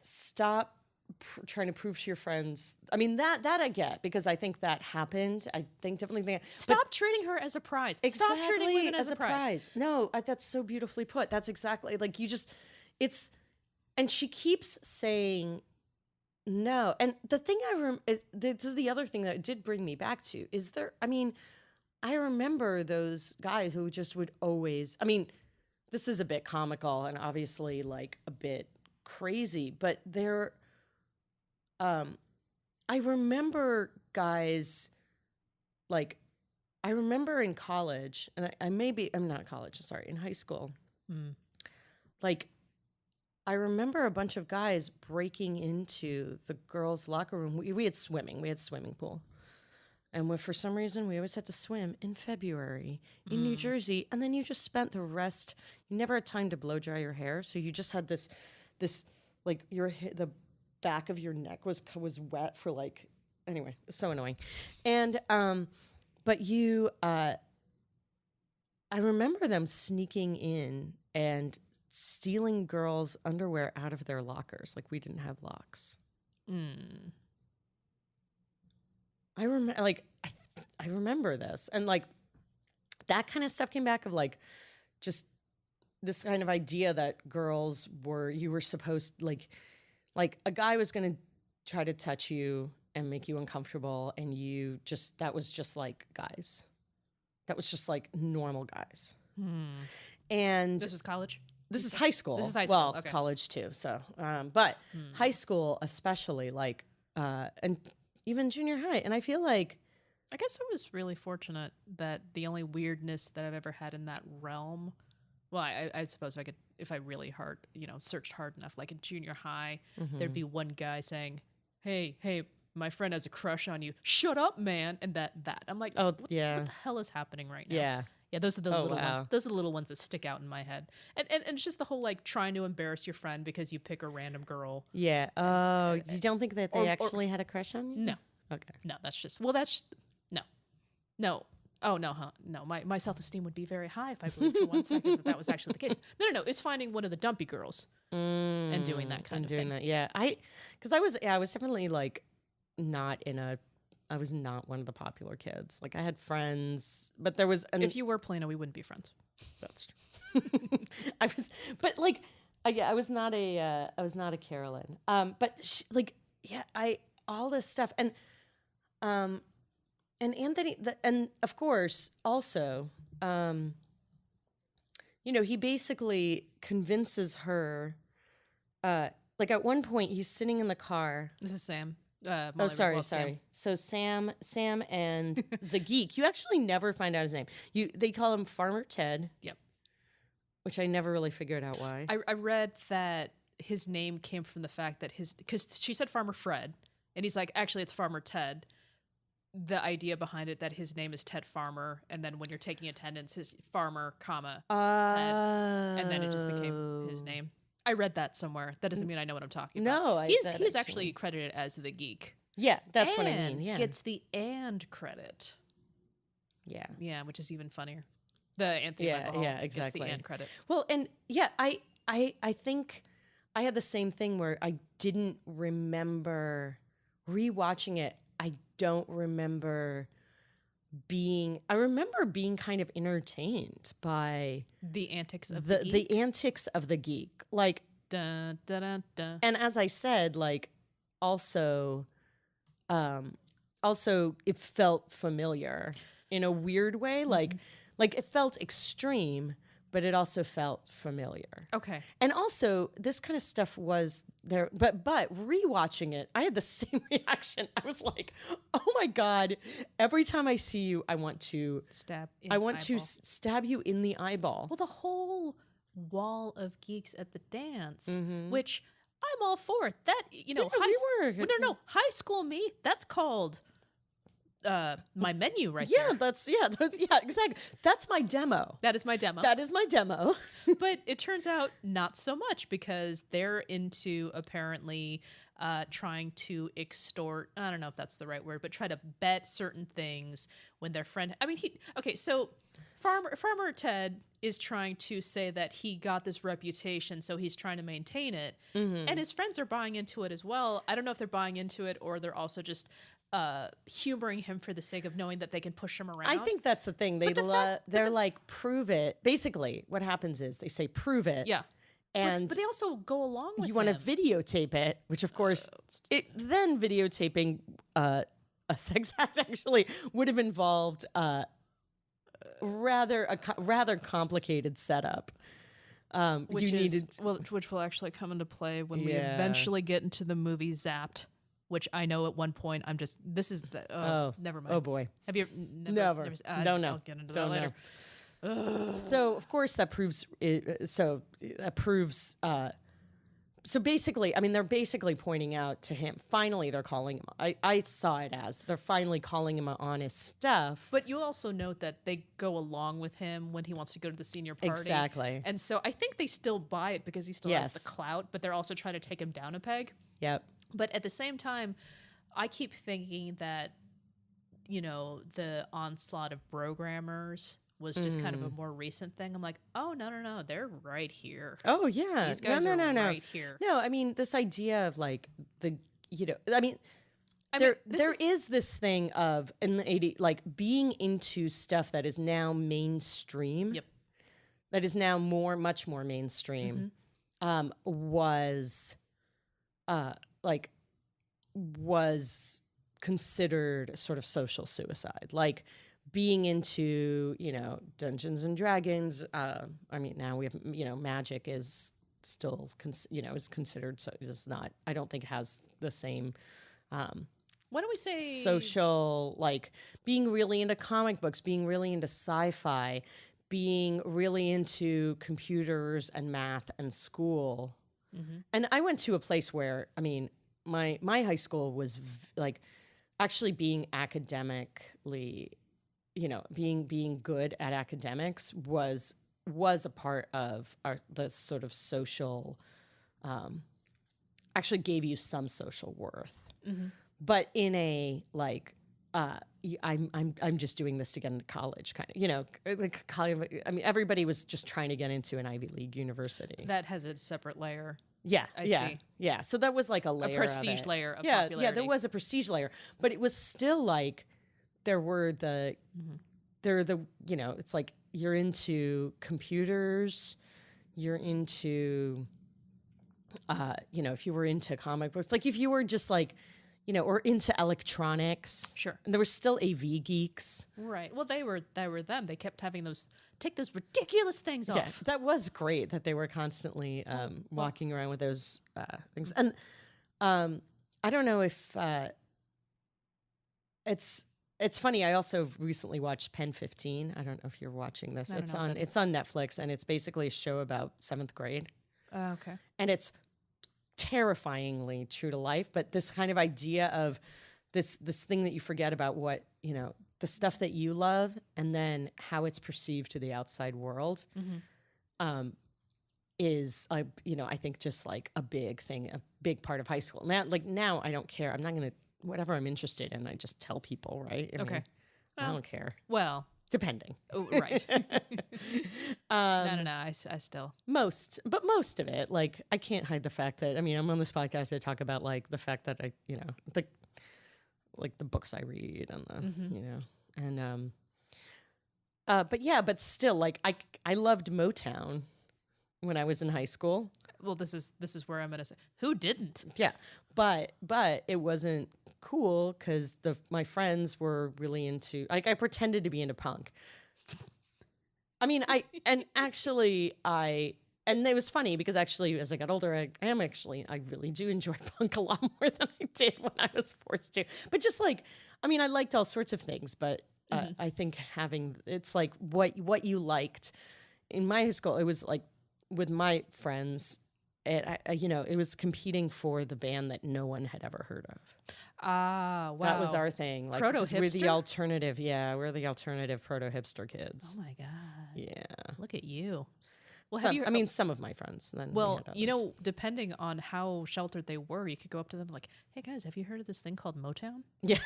stop trying to prove to your friends. I mean, that I get, because I think that happened. I think definitely. Stop treating her as a prize. Exactly, Stop treating women as a prize. No, that's so beautifully put. That's exactly, like, and she keeps saying no. And the thing this is the other thing that it did bring me back to, I remember those guys who just would always, this is a bit comical and obviously like a bit crazy, but I remember guys, like, I remember in college, and I'm not college, sorry, in high school, like, I remember a bunch of guys breaking into the girls' locker room. We had swimming pool. And for some reason, we always had to swim in February in New Jersey. And then you just spent the rest, you never had time to blow dry your hair. So you just had this like, the back of your neck was wet for like, anyway, it was so annoying. And, but I remember them sneaking in and stealing girls' underwear out of their lockers. Like, we didn't have locks. I remember, like, I remember this, and like that kind of stuff came back of like just this kind of idea that you were supposed, like a guy was going to try to touch you and make you uncomfortable, and that was just like guys. That was just like normal guys. And this was college? This is high school. This is high school. Well, okay. College too. So, but high school especially, like, and even junior high. And I feel like, I guess I was really fortunate that the only weirdness that I've ever had in that realm, well, I suppose if I really searched hard enough, like in junior high, there'd be one guy saying, hey, my friend has a crush on you. Shut up, man. And that I'm like, what the hell is happening right now? Yeah, those are the little ones. Those are the little ones that stick out in my head. And it's just the whole, like, trying to embarrass your friend because you pick a random girl. Yeah. Oh, you don't think that they actually had a crush on you? No. Okay. No, no. Oh, no, huh? No, my self-esteem would be very high if I believed for 1 second that was actually the case. No. It's finding one of the dumpy girls and doing that kind of thing. Yeah. Because I was definitely, like, I was not one of the popular kids. Like, I had friends, but there was... if you were Polina, we wouldn't be friends. That's true. I was not a Carolyn. But all this stuff. And Anthony, and of course, also, he basically convinces her, like, at one point, he's sitting in the car. This is Sam. Molly Ringwald, sorry. So Sam and the geek, you actually never find out his name. They call him Farmer Ted. Yep. Which I never really figured out why. I read that his name came from the fact that because she said Farmer Fred, and he's like, actually, it's Farmer Ted. The idea behind it that his name is Ted Farmer, and then when you're taking attendance, his Farmer, Ted, and then it just became his name. I read that somewhere. That doesn't mean I know what I'm talking about. No, he's actually credited as the geek. Yeah, that's what I mean. Yeah, gets the "and" credit. Yeah, which is even funnier. The Anthony exactly gets the "and" credit. Well, and I think I had the same thing where I didn't remember rewatching it. I don't remember being kind of entertained by the antics of the geek. The antics of the geek, like dun, dun, dun, dun. And as I said, like, also it felt familiar in a weird way, like it felt extreme, but it also felt familiar. Okay. And also, this kind of stuff was there, but rewatching it, I had the same reaction. I was like, "Oh my God! Every time I see you, I want to stab you in the eyeball." Well, the whole wall of geeks at the dance, which I'm all for. That high school me. That's called my menu right there. Yeah, exactly. That's my demo. That is my demo. But it turns out not so much, because they're into apparently trying to extort, I don't know if that's the right word, but try to bet certain things when their friend, I mean, so Farmer Ted is trying to say that he got this reputation, so he's trying to maintain it. And his friends are buying into it as well. I don't know if they're buying into it or they're also just humoring him for the sake of knowing that they can push him around. I think that's the thing. They're like, prove it. Basically, what happens is they say, prove it. Yeah. And but they also go along with you want to videotape it, which of course, then videotaping a sex act actually would have involved a rather complicated setup. Which will actually come into play when we eventually get into the movie Zapped, which I know at one point never mind. Oh boy. Have you never don't know. I'll get into that later. So of course that proves so basically, I mean, they're basically pointing out to him, finally they're calling him, I saw it as they're finally calling him on his stuff. But you'll also note that they go along with him when he wants to go to the senior party. Exactly. And so I think they still buy it because he still has the clout, but they're also trying to take him down a peg. Yep. But at the same time, I keep thinking that, the onslaught of programmers was just kind of a more recent thing. I'm like, oh, no, they're right here. Oh, yeah. These guys are right here. No, I mean, this idea of like there is this thing of in the 80s, like being into stuff that is now mainstream. Yep. That is now much more mainstream. Was considered sort of social suicide. Like, being into, Dungeons and Dragons. I mean, now we have, magic is still, is considered, so it's not, I don't think it has the same, what do we say? Social, like being really into comic books, being really into sci-fi, being really into computers and math and school. And I went to a place where, I mean, my high school was actually being academically, being good at academics was a part of the sort of social, actually gave you some social worth, but in a I'm just doing this to get into college kind of, I mean, everybody was just trying to get into an Ivy League university. That has a separate layer. I see. Yeah. So that was like a layer, a prestige layer of popularity. Yeah, there was a prestige layer, but it was still like there were it's like you're into computers, you're into, if you were into comic books, like if you were just like, or into electronics. Sure. And there were still AV geeks. Right. Well, they were them. They kept having take those ridiculous things off. Yeah, that was great that they were constantly walking around with those things. And I don't know if it's funny. I also recently watched Pen 15. I don't know if you're watching this. It's on Netflix, and it's basically a show about 7th grade. Okay. And it's terrifyingly true to life, but this kind of idea of this thing that you forget about what, the stuff that you love and then how it's perceived to the outside world is, I think just like a big thing, a big part of high school. Now I don't care. I'm not going to, whatever I'm interested in, I just tell people, right? I mean, I don't care. Well, depending. Oh, right. No. I still. Most of it, like, I can't hide the fact that, I mean, I'm on this podcast to talk about like the fact that I, the books I read and but still, like, I loved Motown when I was in high school. Well, this is where I'm gonna say, who didn't? Yeah, but it wasn't cool because my friends were really into, like, I pretended to be into punk. I mean, and it was funny because actually as I got older, I really do enjoy punk a lot more than I did when I was forced to. But just like, I mean, I liked all sorts of things, but I think it's like what you liked in my high school. It was like with my friends, it was competing for the band that no one had ever heard of. Ah, wow. That was our thing. Like, proto-hipster? we're the alternative. Yeah, we're the alternative proto-hipster kids. Oh my God. Yeah. Look at you. Well, some of my friends. Then well, you know, depending on how sheltered they were, you could go up to them like, "Hey guys, have you heard of this thing called Motown?" Yeah.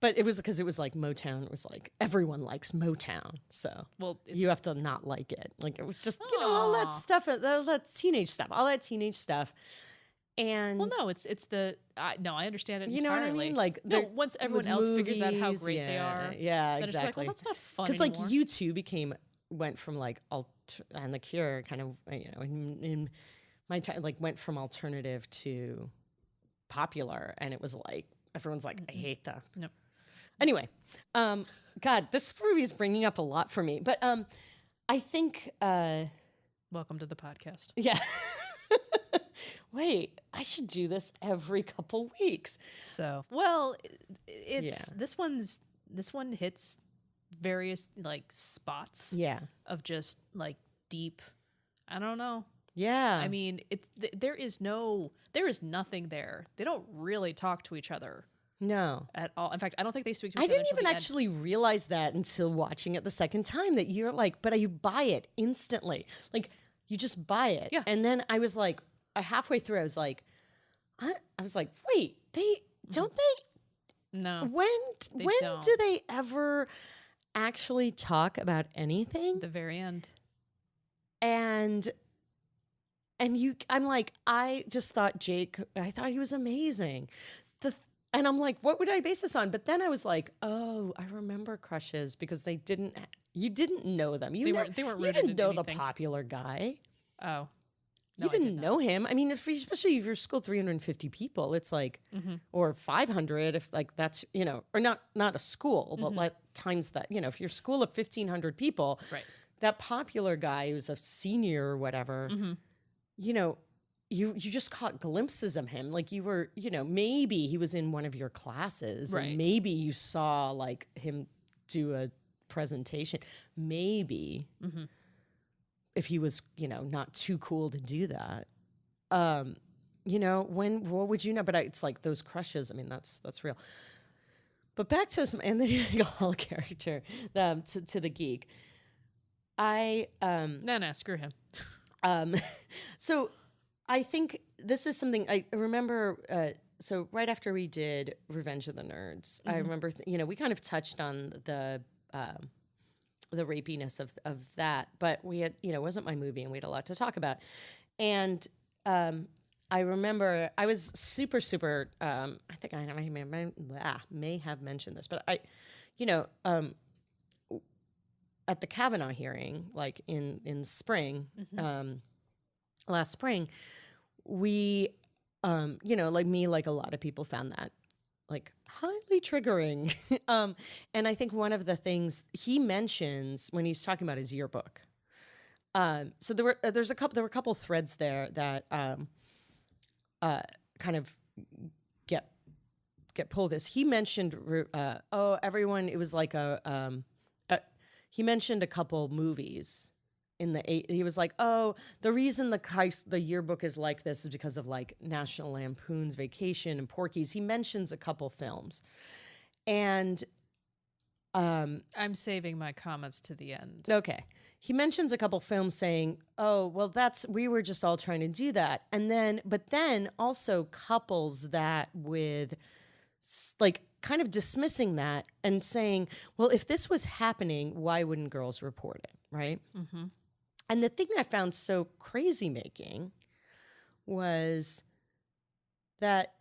But it was because it was like Motown. It was like everyone likes Motown, so you have to not like it. Like it was just all that stuff, that teenage stuff, all that teenage stuff. And no, it's the no, I understand it. You know what I mean? Like once everyone else figures out how great they are, exactly. Like, well, that's not fun because anymore. like U2 went from like and The Cure kind of in my time like went from alternative to popular, and it was like everyone's like I hate that. No. Anyway, God, this movie is bringing up a lot for me, but I think welcome to the podcast. Yeah. Wait, I should do this every couple weeks. So, well, this one hits various like spots. Yeah. Of just like deep, I don't know. Yeah. I mean, there is nothing there. They don't really talk to each other. No. At all. In fact, I don't think they speak to each other. I didn't even actually realize that until watching it the second time, that you're like, but you buy it instantly. Like, you just buy it. Yeah. And then I was like, halfway through, I was like, wait, don't they? No. When do they ever actually talk about anything? The very end. And I'm like, I just thought I thought he was amazing. And I'm like, what would I base this on? But then I was like, oh, I remember crushes because you didn't know them. They weren't you rooted didn't in know anything. the popular guy. Oh. No, you didn't know him. I mean, especially if your school 350 people, it's like, or 500 if like that's, or not a school, but like times that, if your school of 1,500 people, right. That popular guy who's a senior or whatever, you just caught glimpses of him. Like you were, maybe he was in one of your classes, right. And maybe you saw like him do a presentation, maybe. If he was, not too cool to do that, what would you know? But it's like those crushes. I mean, that's real. But back to this Anthony Hall character, to the geek. No, screw him. So I think this is something I remember. So right after we did Revenge of the Nerds, I remember, we kind of touched on the rapiness of that, but we had, it wasn't my movie and we had a lot to talk about. And I remember I was super, super, I think I may have mentioned this, but at the Kavanaugh hearing, like in spring, last spring, we, like me, like a lot of people found that like highly triggering. And I think one of the things he mentions when he's talking about his yearbook, so there were a couple threads there that kind of get pulled. As he mentioned, everyone, it was like he mentioned a couple movies in the he was like, oh, the reason the yearbook is like this is because of like National Lampoon's Vacation and Porky's. He mentions a couple films, and I'm saving my comments to the end. Okay. He mentions a couple films saying, oh, well, we were just all trying to do that. But then also couples that with like kind of dismissing that and saying, well, if this was happening, why wouldn't girls report it? Right. Mm-hmm. And the thing I found so crazy making was that,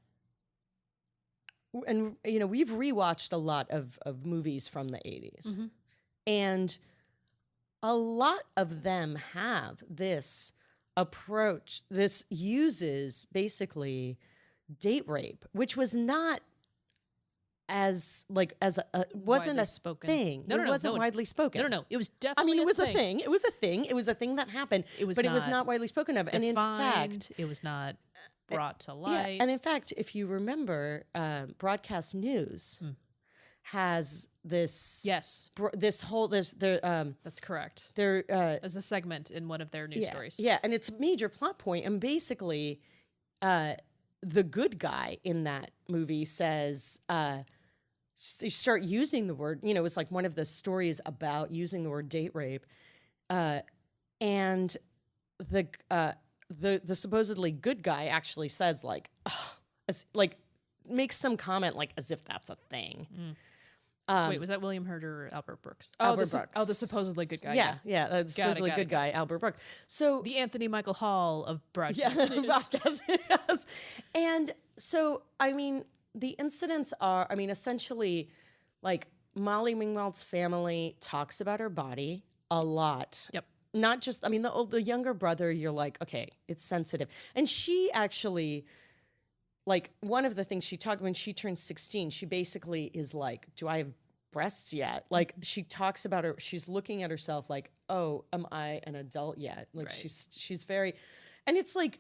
and, we've rewatched a lot of movies from the 80s, and a lot of them have this approach. This uses basically date rape, which was not wasn't a spoken thing. It wasn't widely spoken. No. It was definitely. It was a thing. It was a thing. It was a thing that happened. It was not widely spoken of. Defined, and in fact, it was not brought to light. Yeah, and in fact, if you remember, broadcast news has this. Yes. That's correct. There as a segment in one of their news stories. Yeah, and it's a major plot point, and basically, the good guy in that movie says, they start using the word, you know, it's like one of the stories about using the word date rape. And the supposedly good guy actually says like, makes some comment like as if that's a thing. Wait, was that William Hurt or Albert Brooks? Albert Brooks. The supposedly good guy. Yeah, the supposedly good guy, Albert Brooks. So the Anthony Michael Hall of broadcasting. Yes. And so, I mean, the incidents are, I mean, essentially, like Molly Ringwald's family talks about her body a lot. Yep. Not just, I mean, the younger brother, you're like, okay, it's sensitive. And she actually, like, one of the things she talked, when she turned 16, she basically is like, do I have breasts yet? Like, she talks about she's looking at herself like, oh, am I an adult yet? Like, right. she's very, and it's like,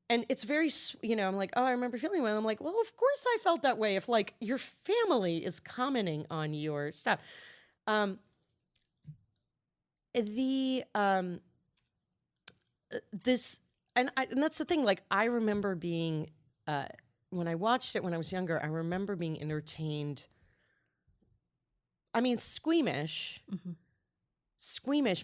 and it's very, you know, I'm like, oh, I remember feeling well. I'm like, well, of course I felt that way if, like, your family is commenting on your stuff. This, and that's the thing, like, I remember being, when I watched it when I was younger, I remember being entertained. I mean, squeamish,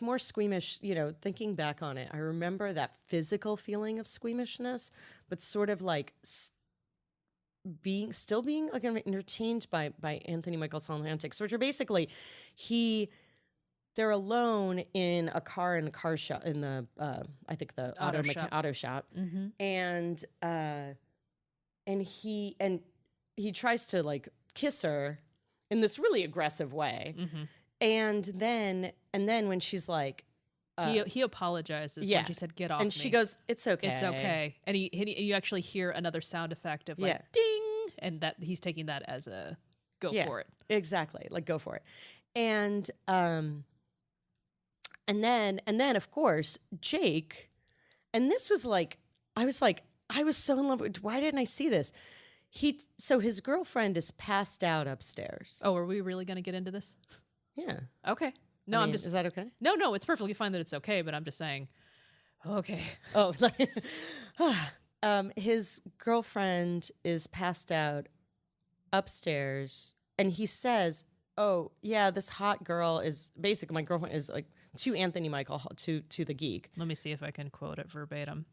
more squeamish, you know, thinking back on it. I remember that physical feeling of squeamishness, but sort of like still being like entertained by Anthony Michael Hall's antics, which are basically, they're alone in a car in the car shop, in the, I think the auto shop. And he tries to like kiss her in this really aggressive way. And then when she's like, he apologizes when she said, "Get off me." And she goes, "It's okay. It's okay." And you actually hear another sound effect of like ding, and that he's taking that as a go for it. Exactly. Like, go for it. And then of course, Jake, and this was like, I was so in love with, why didn't I see this? So his girlfriend is passed out upstairs. Oh, are we really going to get into this? Yeah. Okay. No, I'm just. Is that okay? No, it's perfectly fine that it's okay, but I'm just saying, okay. Oh, his girlfriend is passed out upstairs, and he says, "Oh, yeah, this hot girl is basically my girlfriend is like to Anthony Michael to the geek." Let me see if I can quote it verbatim.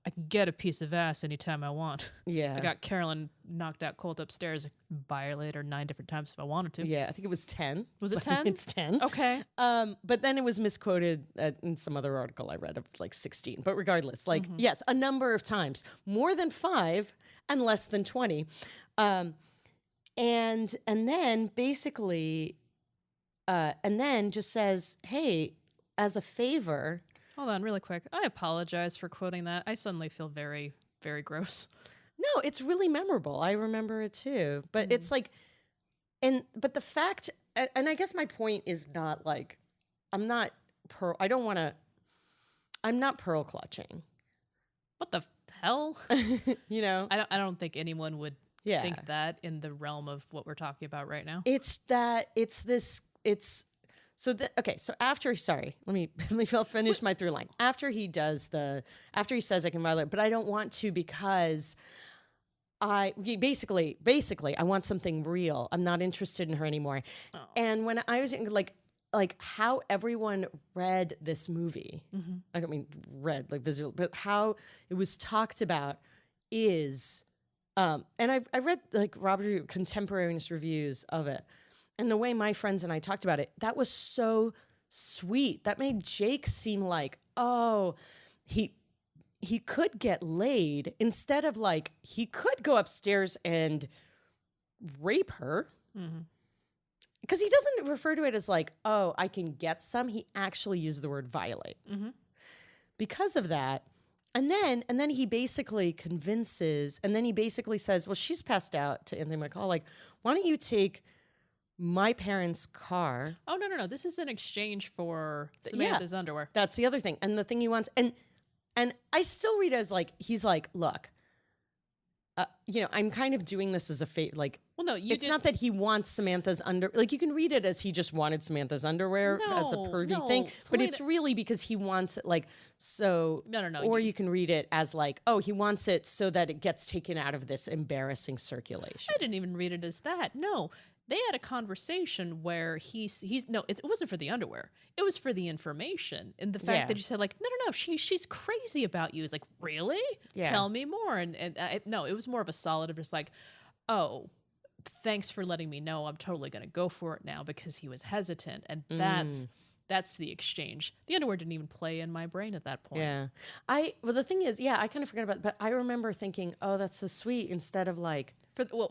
I can get a piece of ass anytime I want. Yeah. I got Carolyn knocked out cold upstairs by her later 9 different times if I wanted to. Yeah, I think it was 10. Was it 10? It's 10. Okay. But then it was misquoted in some other article I read of like 16. But regardless, like, yes, a number of times. More than 5 and less than 20. And then basically, and then just says, hey, as a favor... Hold on, really quick. I apologize for quoting that. I suddenly feel very, very gross. No, it's really memorable. I remember it too. But it's like, but the fact, and I guess my point is not like, I'm not pearl clutching. What the hell? You know? I don't think anyone would think that in the realm of what we're talking about right now. So after, sorry, let me finish my through line. After he says I can violate, but I don't want to because basically I want something real. I'm not interested in her anymore. Oh. And when I was like how everyone read this movie, I don't mean read like visual, but how it was talked about is, and I read like Robert contemporaneous reviews of it. And the way my friends and I talked about it, that was so sweet. That made Jake seem like, oh, he could get laid instead of like, he could go upstairs and rape her. Because he doesn't refer to it as like, oh, I can get some. He actually used the word violate. Because of that. And then he basically convinces, and then he basically says, well, she's passed out to Anthony Michael. Like, why don't you take my parents' car? Oh, no. This is in exchange for Samantha's underwear. That's the other thing. And the thing he wants, and I still read it as like, he's like, look, you know, I'm kind of doing this as a favor. Like, Well, no, it's not that he wants Samantha's like you can read it as he just wanted Samantha's underwear as a pervy thing, but it's really because he wants it like so. No. Or you can read it as like, oh, he wants it so that it gets taken out of this embarrassing circulation. I didn't even read it as that. No, they had a conversation where he's no, it wasn't for the underwear. It was for the information and the fact that he said like, no, she's crazy about you. It's like, really? Yeah. Tell me more. And no, it was more of a solid of just like, oh, thanks for letting me know. I'm totally going to go for it now because he was hesitant. And that's the exchange. The underwear didn't even play in my brain at that point. Yeah. Well, the thing is, I kind of forgot about it, but I remember thinking, oh, that's so sweet. Instead of like,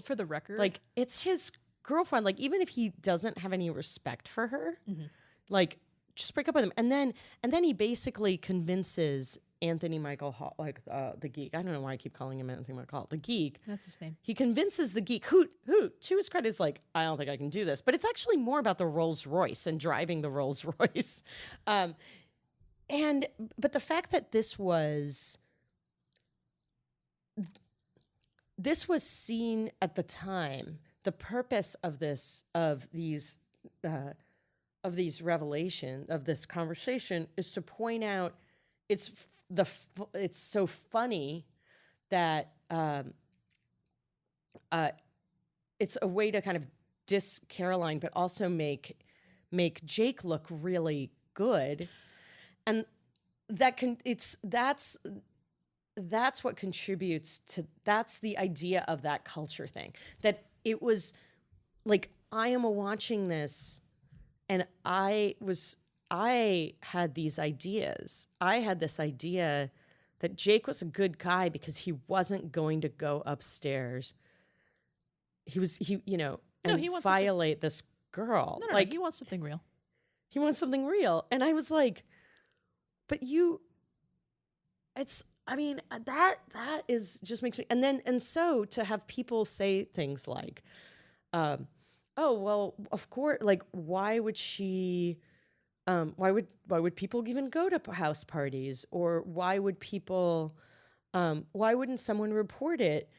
for the record, like it's his girlfriend. Like, even if he doesn't have any respect for her, like just break up with him. And then he basically convinces Anthony Michael Hall, like the geek. I don't know why I keep calling him Anthony Michael Hall. The geek. That's his name. He convinces the geek, who to his credit is like, I don't think I can do this. But it's actually more about the Rolls Royce and driving the Rolls Royce. But the fact that this was seen at the time, the purpose of these revelation of this conversation is to point out it's so funny that it's a way to kind of diss Caroline, but also make Jake look really good, and that's what contributes to that's the idea of that culture thing. That it was like I am watching this, and I had these ideas. I had this idea that Jake was a good guy because he wasn't going to go upstairs. He violate this girl. No, like he wants something real. He wants something real. And I was like, but that is just makes me, and so to have people say things like, oh, well, of course, like, why would she, why would people even go to house parties? Or why would people, why wouldn't someone report it?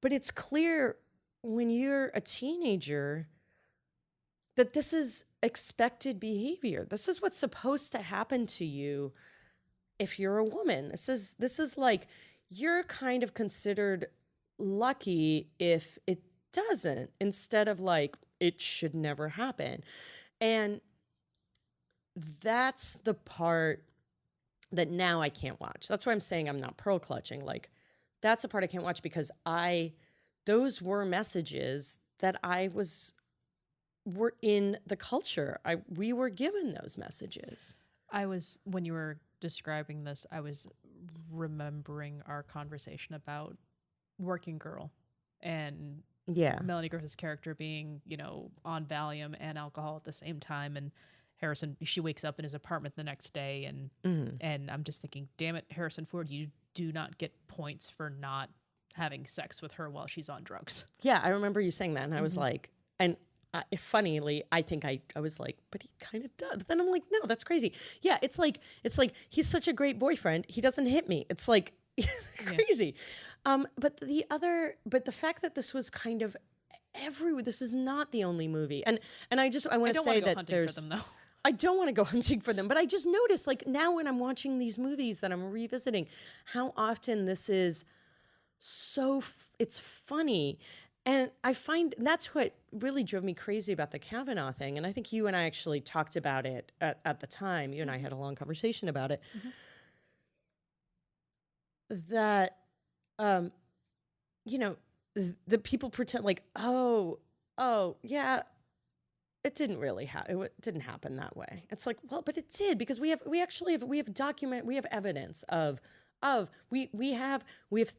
But it's clear when you're a teenager that this is expected behavior. This is what's supposed to happen to you if you're a woman. This is like, you're kind of considered lucky if it doesn't, instead of like, it should never happen. And that's the part that now I can't watch. That's why I'm saying I'm not pearl clutching. Like, that's the part I can't watch because those were messages that were in the culture. We were given those messages. When you were describing this, I was remembering our conversation about Working Girl and Melanie Griffith's character being, on Valium and alcohol at the same time, and Harrison, she wakes up in his apartment the next day, and I'm just thinking, damn it, Harrison Ford, you do not get points for not having sex with her while she's on drugs. Yeah, I remember you saying that, and I was like, and funnily, I think I was like, but he kind of does. But then I'm like, no, that's crazy. Yeah, it's like he's such a great boyfriend. He doesn't hit me. It's like crazy. But the fact that this was kind of this is not the only movie, and I want to say that there's. For them, though. I don't want to go hunting for them, but I just noticed, like, now when I'm watching these movies that I'm revisiting, how often this is it's funny. And I find that's what really drove me crazy about the Kavanaugh thing. And I think you and I actually talked about it at the time. You and I had a long conversation about it. That, the people pretend like, oh, yeah, it didn't really happen. It didn't happen that way. It's like, well, but it did, because we have evidence of we have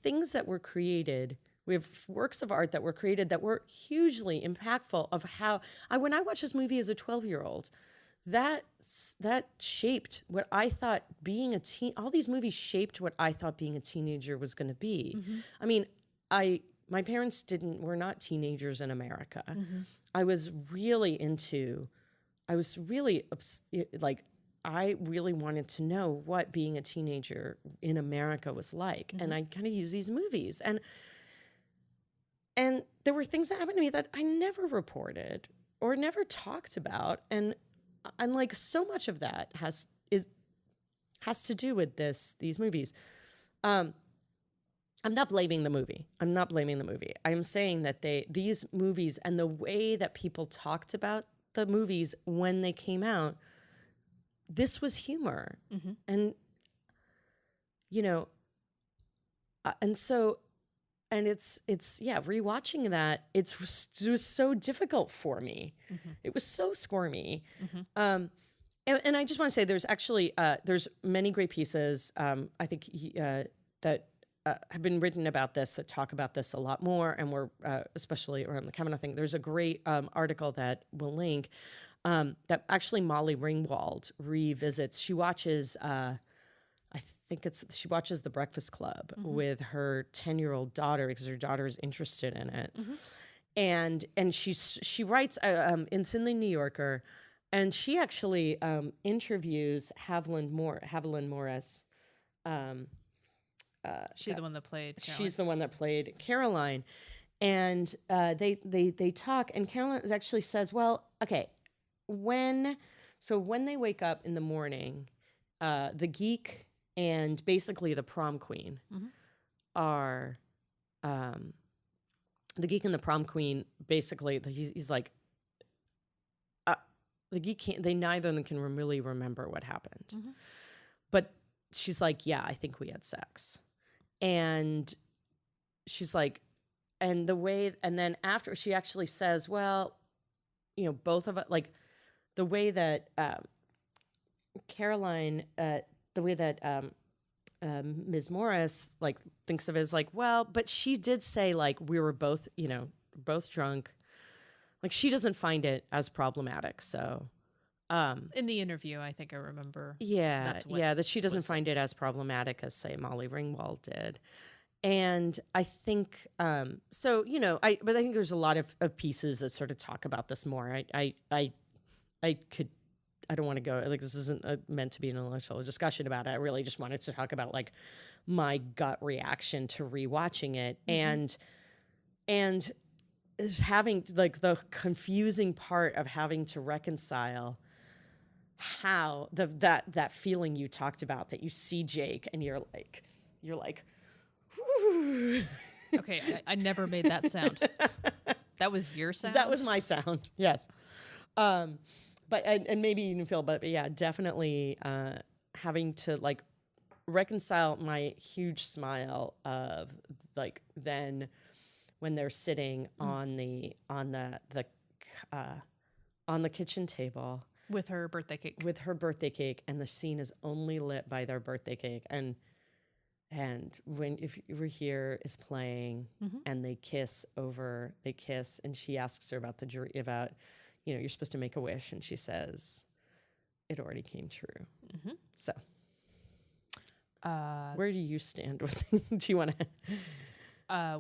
things that were created. We have works of art that were created that were hugely impactful of how when I watched this movie as a 12-year-old, that shaped what I thought being all these movies shaped what I thought being a teenager was going to be. I mean, my parents were not teenagers in America. I really wanted to know what being a teenager in America was like. And I kind of use these movies. And And there were things that happened to me that I never reported or never talked about. And like so much of that has to do with these movies. I'm not blaming the movie. I'm saying that these movies and the way that people talked about the movies when they came out, this was humor. Mm-hmm. And, and it's rewatching that, it was so difficult for me. Mm-hmm. It was so squirmy. Mm-hmm. And I just want to say there's actually, there's many great pieces, I think that have been written about this, that talk about this a lot more, and we're especially around the Kavanaugh thing. There's a great article that we'll link that actually Molly Ringwald revisits. She watches, she watches The Breakfast Club mm-hmm. with her 10-year-old daughter because her daughter is interested in it, mm-hmm. and she writes. It's in the New Yorker, and she actually interviews Haviland Morris. She's the one that played Caroline. She's the one that played Caroline. And they talk, and Caroline actually says, well, okay, when they wake up in the morning, the geek and basically the prom queen mm-hmm. are, the geek and the prom queen, basically, he's like, the geek can't, they neither of them can really remember what happened. Mm-hmm. But she's like, yeah, I think we had sex. And she's like, and then after she actually says, well, both of us, like the way that Caroline, the way that Ms. Morris like thinks of it is like, well, but she did say like we were both, both drunk. Like she doesn't find it as problematic. So in the interview, I think I remember. That she doesn't find it as problematic as say Molly Ringwald did. And I think, but I think there's a lot of pieces that sort of talk about this more. I don't want to go, like, this isn't meant to be an intellectual discussion about it. I really just wanted to talk about like my gut reaction to rewatching it, mm-hmm. and having like the confusing part of having to reconcile how that feeling you talked about, that you see Jake and you're like, whew. Okay, I never made that sound. That was your sound? That was my sound, yes. But and maybe you didn't feel, but yeah, definitely having to like reconcile my huge smile of like then when they're sitting on the kitchen table with her birthday cake, and the scene is only lit by their birthday cake, and when if you were here is playing, mm-hmm. and they kiss, and she asks her about you're supposed to make a wish, and she says it already came true. Mm-hmm. So where do you stand with do you want to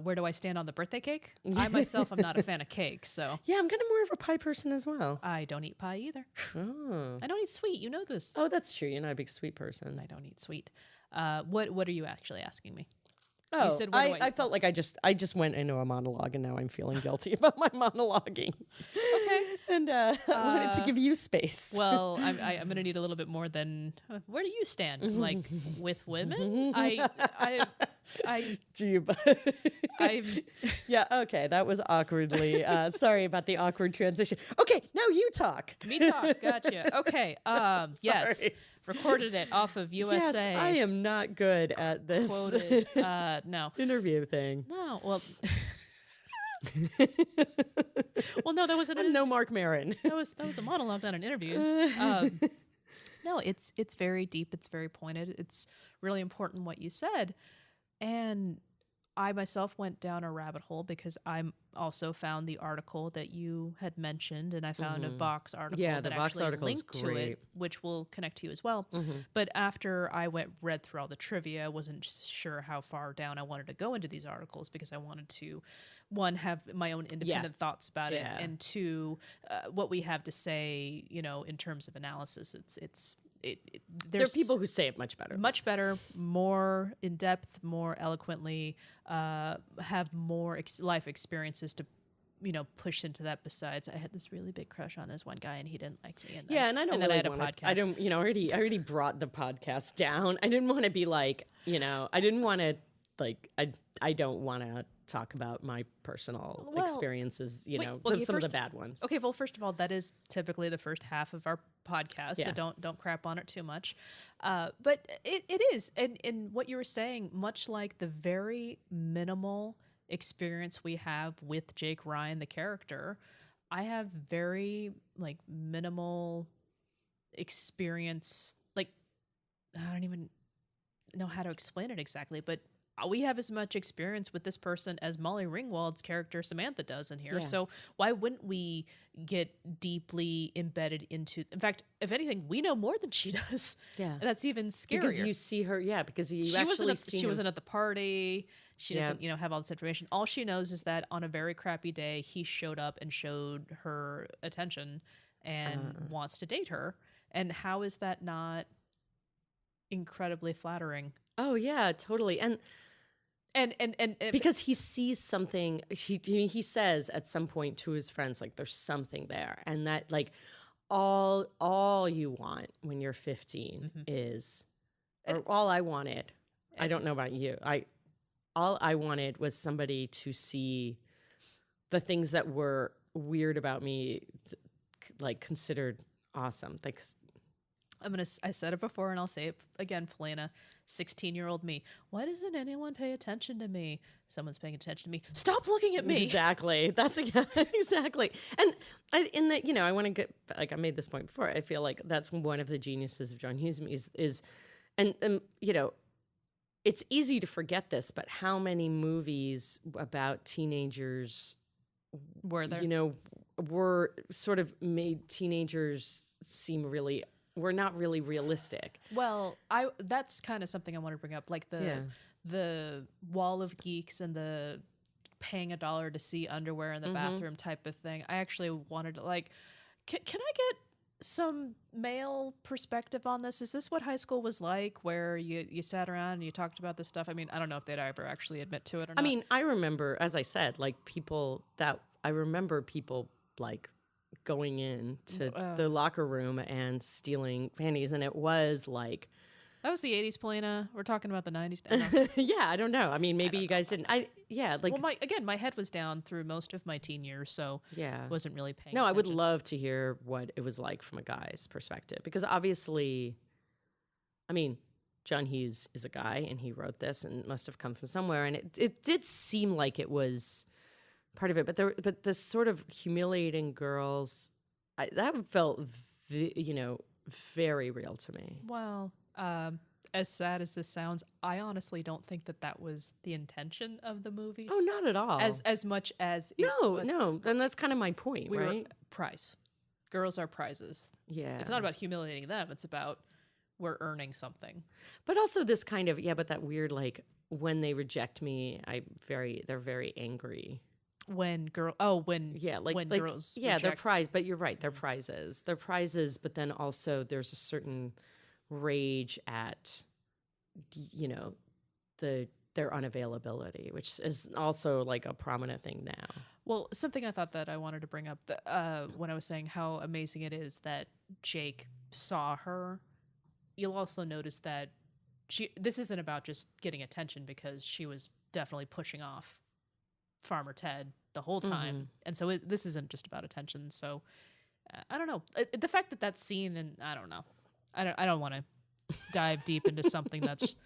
where do I stand on the birthday cake? I myself am not a fan of cake, so yeah, I'm kind of more of a pie person as well. I don't eat pie either. Oh. I don't eat sweet. You know this. Oh, that's true. You're not a big sweet person. I don't eat sweet. What are you actually asking me? Oh, you said, I felt like I just went into a monologue, and now I'm feeling guilty about my monologuing. Okay. And I wanted to give you space. Well, I'm going to need a little bit more than where do you stand? Like with women? I do you? I'm yeah. Okay, that was awkwardly. Sorry about the awkward transition. Okay, now you talk. Me talk. Gotcha. Okay. Yes. Recorded it off of USA. Yes, I am not good at this. Quoted. No. Interview thing. No. Well. Well, no, that was no Mark Maron. That was a monologue, not an interview. No, it's very deep. It's very pointed. It's really important what you said, and I myself went down a rabbit hole because I also found the article that you had mentioned, and I found mm-hmm. a Vox article that actually article linked to it, which will connect to you as well. Mm-hmm. But after I read through all the trivia, I wasn't sure how far down I wanted to go into these articles because I wanted to, one, have my own independent thoughts about it, and two, what we have to say, in terms of analysis. there are people who say it much better. Much better, more in depth, more eloquently, have more life experiences to, push into that. Besides, I had this really big crush on this one guy, and he didn't like me. And then, and I don't. And really then I had a podcast. I don't. I already brought the podcast down. I didn't want to be like, I didn't want to like. I don't want to talk about my personal experiences. Some of the bad ones. Okay. Well, first of all, that is typically the first half of our podcast, so don't crap on it too much. But it is, and what you were saying, much like the very minimal experience we have with Jake Ryan, the character, I have very minimal experience. Like, I don't even know how to explain it exactly, but we have as much experience with this person as Molly Ringwald's character Samantha does in here. Yeah. So why wouldn't we get deeply embedded into? In fact, if anything, we know more than she does. Yeah, and that's even scarier because you see her. Yeah, because she wasn't at the party. She doesn't, have all this information. All she knows is that on a very crappy day, he showed up and showed her attention and wants to date her. And how is that not incredibly flattering? Oh yeah, totally. And because he sees something, he says at some point to his friends, like, there's something there, and that all you want when you're 15 is, or all I wanted. I don't know about you. All I wanted was somebody to see the things that were weird about me, considered awesome. I said it before and I'll say it again, Polina, 16-year-old me. Why doesn't anyone pay attention to me? Someone's paying attention to me. Stop looking at me. Exactly. That's exactly. And I want to get, I made this point before. I feel like that's one of the geniuses of John Hughes is it's easy to forget this, but how many movies about teenagers were there? Were sort of made teenagers seem really, were not really realistic. Well, that's kind of something I want to bring up, like the wall of geeks and the paying $1 to see underwear in the bathroom type of thing. I actually wanted to can I get some male perspective on this? Is this what high school was like, where you sat around and you talked about this stuff? I mean, I don't know if they'd ever actually admit to it or not. I mean, I remember, as I said, people going into the locker room and stealing panties, and it was that was the 80s, Polina. We're talking about the 90s now. Yeah, I don't know. I mean, maybe you guys didn't. My head was down through most of my teen years, so wasn't really paying attention. I would love to hear what it was like from a guy's perspective, because obviously, I mean, John Hughes is a guy, and he wrote this, and it must have come from somewhere, and it did seem like it was part of it, but the sort of humiliating girls, that felt very real to me. Well, as sad as this sounds, I honestly don't think that was the intention of the movies. Oh, not at all. As much as no, and that's kind of my point, right? Prize. Girls are prizes. Yeah, it's not about humiliating them. It's about we're earning something. But also this kind of but that weird when they reject me, they're very angry. When girls they're prized, but you're right, they're prizes, but then also there's a certain rage at their unavailability, which is also a prominent thing now. Well, something I thought that I wanted to bring up when I was saying how amazing it is that Jake saw her, you'll also notice that this isn't about just getting attention, because she was definitely pushing off Farmer Ted the whole time, and so this isn't just about attention. So I don't know, the fact that scene, and I don't know, I don't want to dive deep into something that's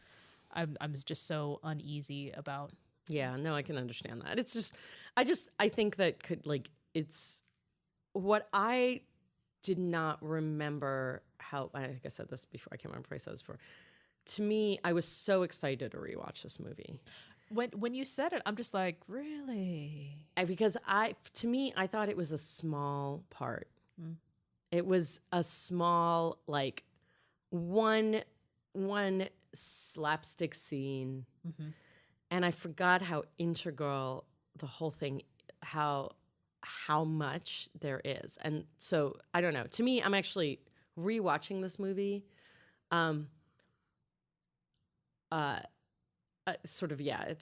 I'm just so uneasy about. Yeah, no, I can understand that. It's just I think that it's what I did not remember how, I think I said this before, I can't remember if I said this before. To me, I was so excited to rewatch this movie. When you said it, I'm just like, really? Because I thought it was a small part. It was a small, one slapstick scene, and I forgot how integral the whole thing, how much there is. And so I don't know. To me, I'm actually rewatching this movie. Sort of, yeah, there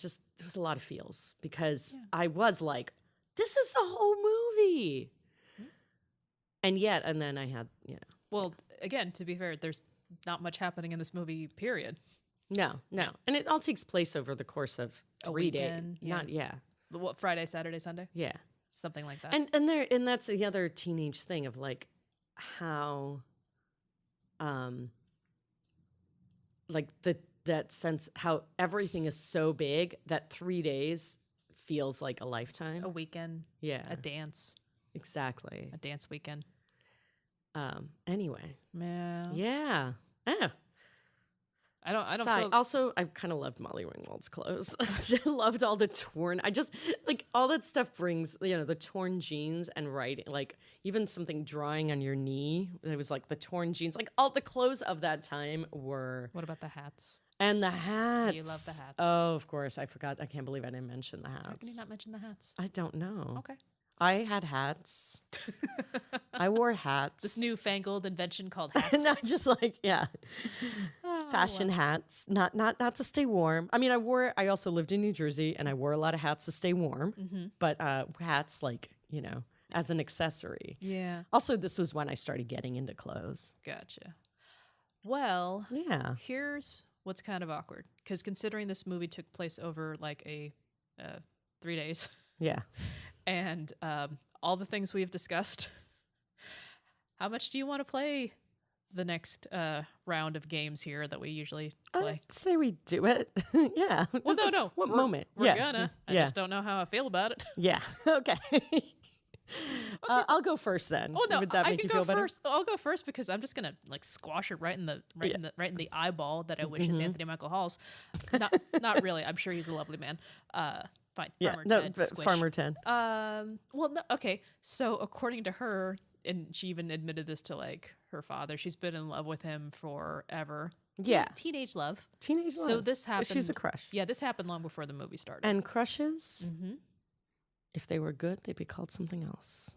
was a lot of feels because I was like, this is the whole movie. And then I had, Well, again, to be fair, there's not much happening in this movie, period. No. And it all takes place over the course of 3 days. What, Friday, Saturday, Sunday? Yeah. Something like that. And that's the other teenage thing of like how, like that sense how everything is so big that 3 days feels like a lifetime. A weekend. Yeah. A dance. Exactly. A dance weekend. Anyway. Yeah. Yeah. Oh. I don't feel... Also, I kind of loved Molly Ringwald's clothes. I loved all the torn. I just like all that stuff brings, the torn jeans and writing, like even something drawing on your knee. It was like the torn jeans, like all the clothes of that time were. What about the hats? And the hats. You love the hats. Oh, of course. I forgot. I can't believe I didn't mention the hats. How can you not mention the hats? I don't know. Okay. I had hats. I wore hats. This newfangled invention called hats. Not just like, fashion hats. Not to stay warm. I mean, I also lived in New Jersey and I wore a lot of hats to stay warm, but hats like, as an accessory. Yeah. Also, this was when I started getting into clothes. Gotcha. Well, yeah. Here's what's kind of awkward, because considering this movie took place over like 3 days. Yeah. And all the things we've discussed, how much do you want to play the next round of games here that we usually play? I'd say we do it. Yeah. Well, no. What moment? We're gonna. I just don't know how I feel about it. Yeah. Okay. I'll go first then. Oh no, Would that I make can you go feel better? first. I'll go first because I'm just gonna like squash it right in the eyeball that I wish is Anthony Michael Hall's. Not really. I'm sure he's a lovely man. Fine. Yeah. Farmer 10. Well, no, okay. So according to her, and she even admitted this to like her father, she's been in love with him forever. Yeah. Teenage love. So this happened. She's a crush. Yeah, this happened long before the movie started. And crushes, if they were good, they'd be called something else.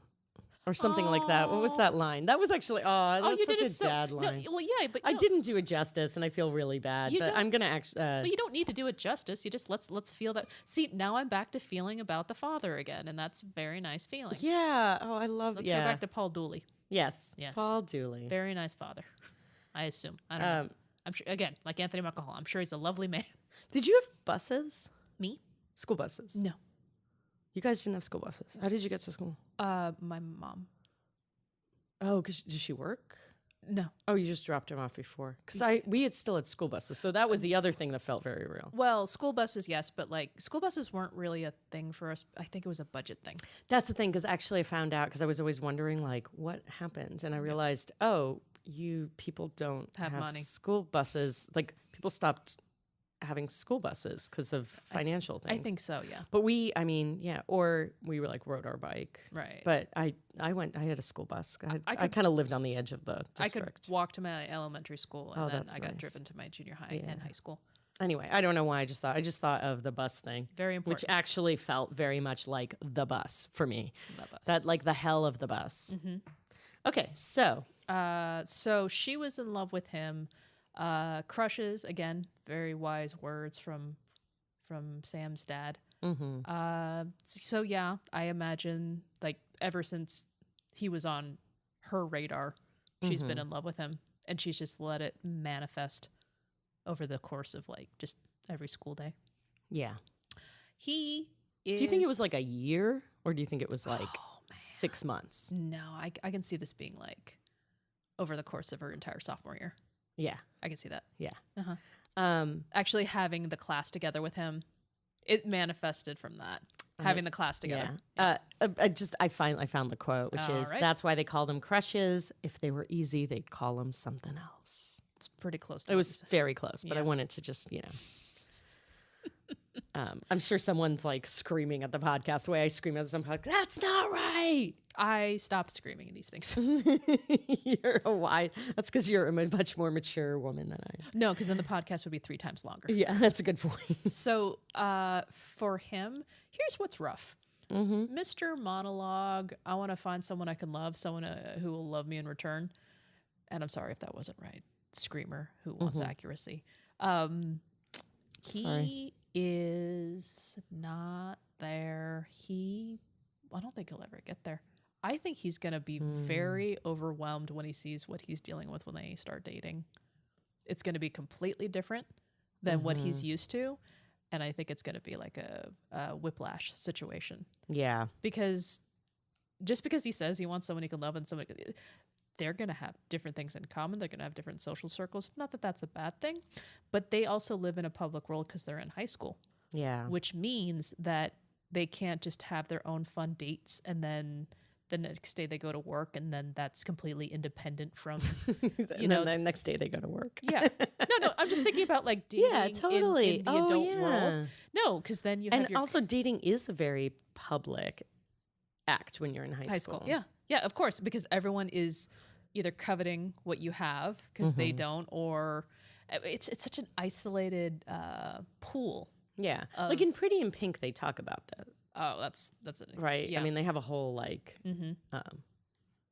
Or something like that. What was that line? That was actually, that was such a dad line. No, well, yeah, but I didn't do it justice, and I feel really bad. But I'm gonna actually. Well, you don't need to do it justice. You just let's feel that. See, now I'm back to feeling about the father again, and that's a very nice feeling. Yeah. Oh, I love. Let's go back to Paul Dooley. Yes. Paul Dooley. Very nice father. I assume. I don't know. I'm sure. Again, like Anthony Michael Hall, I'm sure he's a lovely man. Did you have buses? Me? School buses? No. You guys didn't have school buses. How did you get to school? My mom. Oh, did she work? No. Oh, you just dropped him off before. Because we had still had school buses, so that was the other thing that felt very real. Well, school buses, yes, but like school buses weren't really a thing for us. I think it was a budget thing. That's the thing, because actually I found out, because I was always wondering, like, what happened? And I realized, you people don't have money. School buses. Like, people stopped having school buses because of financial things. I think so, yeah. But or we were like rode our bike. Right. But I had a school bus. I kind of lived on the edge of the district. I could walk to my elementary school, and then I got nice. driven to my junior high and high school. Anyway, I don't know why I just thought of the bus thing. Very important. Which actually felt very much like the bus for me. The bus. That like the hell of the bus. Mm-hmm. Okay, so. So she was in love with him. Crushes, again, very wise words from Sam's dad. So yeah, I imagine like ever since he was on her radar, she's been in love with him, and she's just let it manifest over the course of like just every school day. Yeah. Do you think it was like a year, or do you think it was like 6 months? No, I can see this being like over the course of her entire sophomore year. Yeah. I can see that. Yeah. Actually having the class together with him, it manifested from that. Having the class together. Yeah. I found the quote, which is, that's why they call them crushes. If they were easy, they'd call them something else. It's pretty close. It was very close, but I wanted to just, I'm sure someone's like screaming at the podcast the way I scream at some podcast. That's not right. I stopped screaming at these things. That's because you're a much more mature woman than I am. No, because then the podcast would be 3 times longer. Yeah, that's a good point. So for him, here's what's rough. Mr. Monologue, I want to find someone I can love, someone who will love me in return. And I'm sorry if that wasn't right. screamer who wants accuracy. He is not there. I don't think he'll ever get there. I think he's going to be very overwhelmed when he sees what he's dealing with when they start dating. It's going to be completely different than what he's used to. And I think it's going to be like a whiplash situation. Yeah. Because just because he says he wants someone he can love and someone, they're going to have different things in common. They're going to have different social circles. Not that that's a bad thing, but they also live in a public world because they're in high school. Yeah. Which means that they can't just have their own fun dates and then the next day they go to work and then that's completely independent from, then the next day they go to work. Yeah. No, I'm just thinking about like dating totally. in the adult world. No, because then you have and also dating is a very public act when you're in high school. Yeah. Yeah, of course, because everyone is either coveting what you have because they don't, or it's such an isolated pool. Yeah. Like in Pretty in Pink, they talk about that. Oh, that's it. Right. Yeah. I mean, they have a whole like,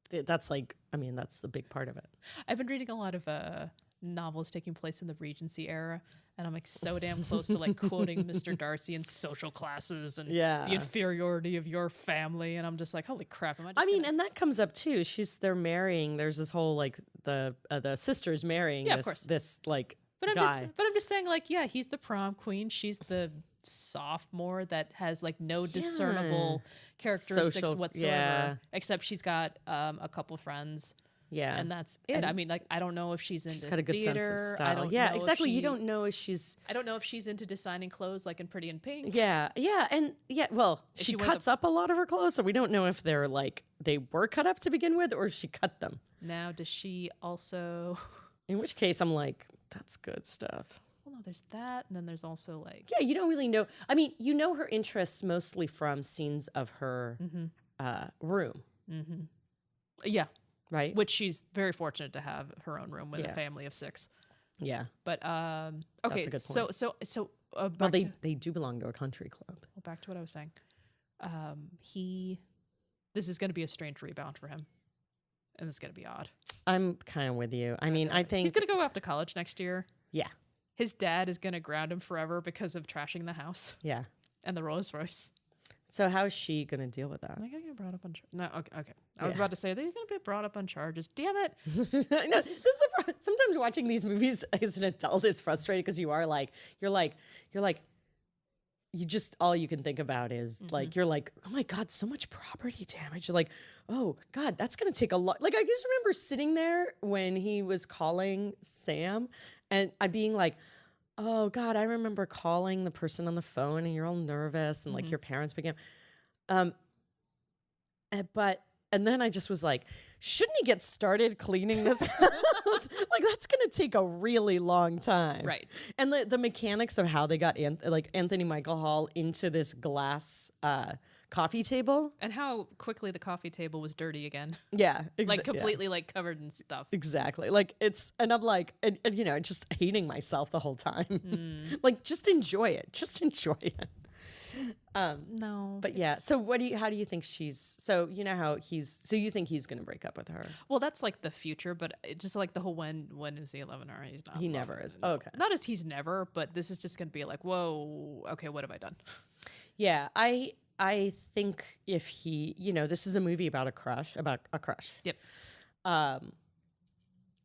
that's like, I mean, that's the big part of it. I've been reading a lot of novels taking place in the Regency era, and I'm like so damn close to like quoting Mr. Darcy and social classes and the inferiority of your family, and I'm just like, holy crap! And that comes up too. They're marrying. There's this whole like the sisters marrying. Yeah, of course. This like but guy. I'm just saying, like, yeah, he's the prom queen. She's the sophomore that has like no discernible characteristics whatsoever, except she's got a couple friends. Yeah. And that's it. I mean, like, I don't know if she's into got a good theater. sense of style. Exactly. You don't know if she's... I don't know if she's into designing clothes like in Pretty in Pink. Yeah. And well, she cuts up a lot of her clothes, so we don't know if they're like, they were cut up to begin with or if she cut them. Now, does she also... In which case, I'm like, that's good stuff. Well, no, there's that. And then there's also like... Yeah, you don't really know. I mean, you know her interests mostly from scenes of her room. Mm-hmm. Yeah. Right. Which she's very fortunate to have her own room with a family of 6. Yeah. But okay. That's a good point. So well, they do belong to a country club. Well, back to what I was saying. This is going to be a strange rebound for him, and it's going to be odd. I'm kind of with you. I mean, I think he's going to go off to college next year. Yeah. His dad is going to ground him forever because of trashing the house. Yeah. And the Rolls Royce. So how is she going to deal with that? They're going to get brought up on charges. No, okay. I was about to say, they're going to be brought up on charges. Damn it. No, sometimes watching these movies as an adult is frustrating because you're like, you just, all you can think about is like, you're like, oh my God, so much property damage. You're like, oh God, that's going to take a lot. Like, I just remember sitting there when he was calling Sam and I being like, oh God, I remember calling the person on the phone and you're all nervous and like your parents began, and then I just was like, shouldn't he get started cleaning this house? Like that's going to take a really long time. Right. And the mechanics of how they got Anthony Michael Hall into this glass coffee table. And how quickly the coffee table was dirty again. Yeah. Like completely like covered in stuff. Exactly. Like and I'm like, and you know, just hating myself the whole time. Like just enjoy it. Just enjoy it. No. But yeah. So how do you think so you know how you think he's going to break up with her? Well, that's like the future, but it's just like the whole when is he 11 or he's not. He never is. Oh, okay. Not as he's never, but this is just going to be like, whoa, okay, what have I done? Yeah. I think if he, you know, this is a movie about a crush. Yep.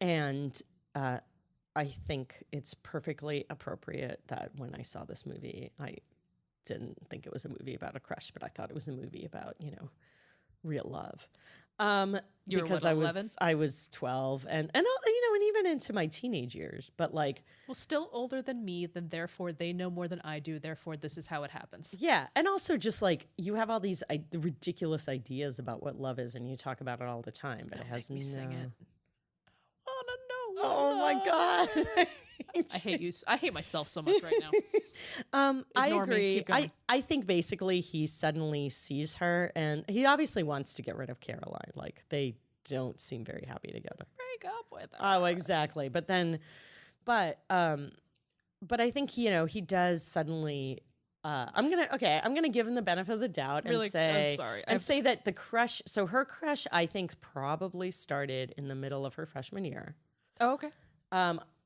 And I think it's perfectly appropriate that when I saw this movie, I didn't think it was a movie about a crush, but I thought it was a movie about, you know, real love. You were because what, 11? I was 12 and you know, and even into my teenage years, but like, well, still older than me, then therefore they know more than I do. Therefore, this is how it happens. Yeah. And also just like, you have all these ridiculous ideas about what love is and you talk about it all the time, but Don't it has make me sing it. Oh my God. I hate you. I hate myself so much right now. I Ignore me. agree. Keep going. I think basically he suddenly sees her and he obviously wants to get rid of Caroline. Like they don't seem very happy together. Break up with her. Oh, exactly. But I think, you know, he does suddenly, I'm gonna give him the benefit of the doubt and say, I'm sorry. say that her crush, I think probably started in the middle of her freshman year. Oh, okay.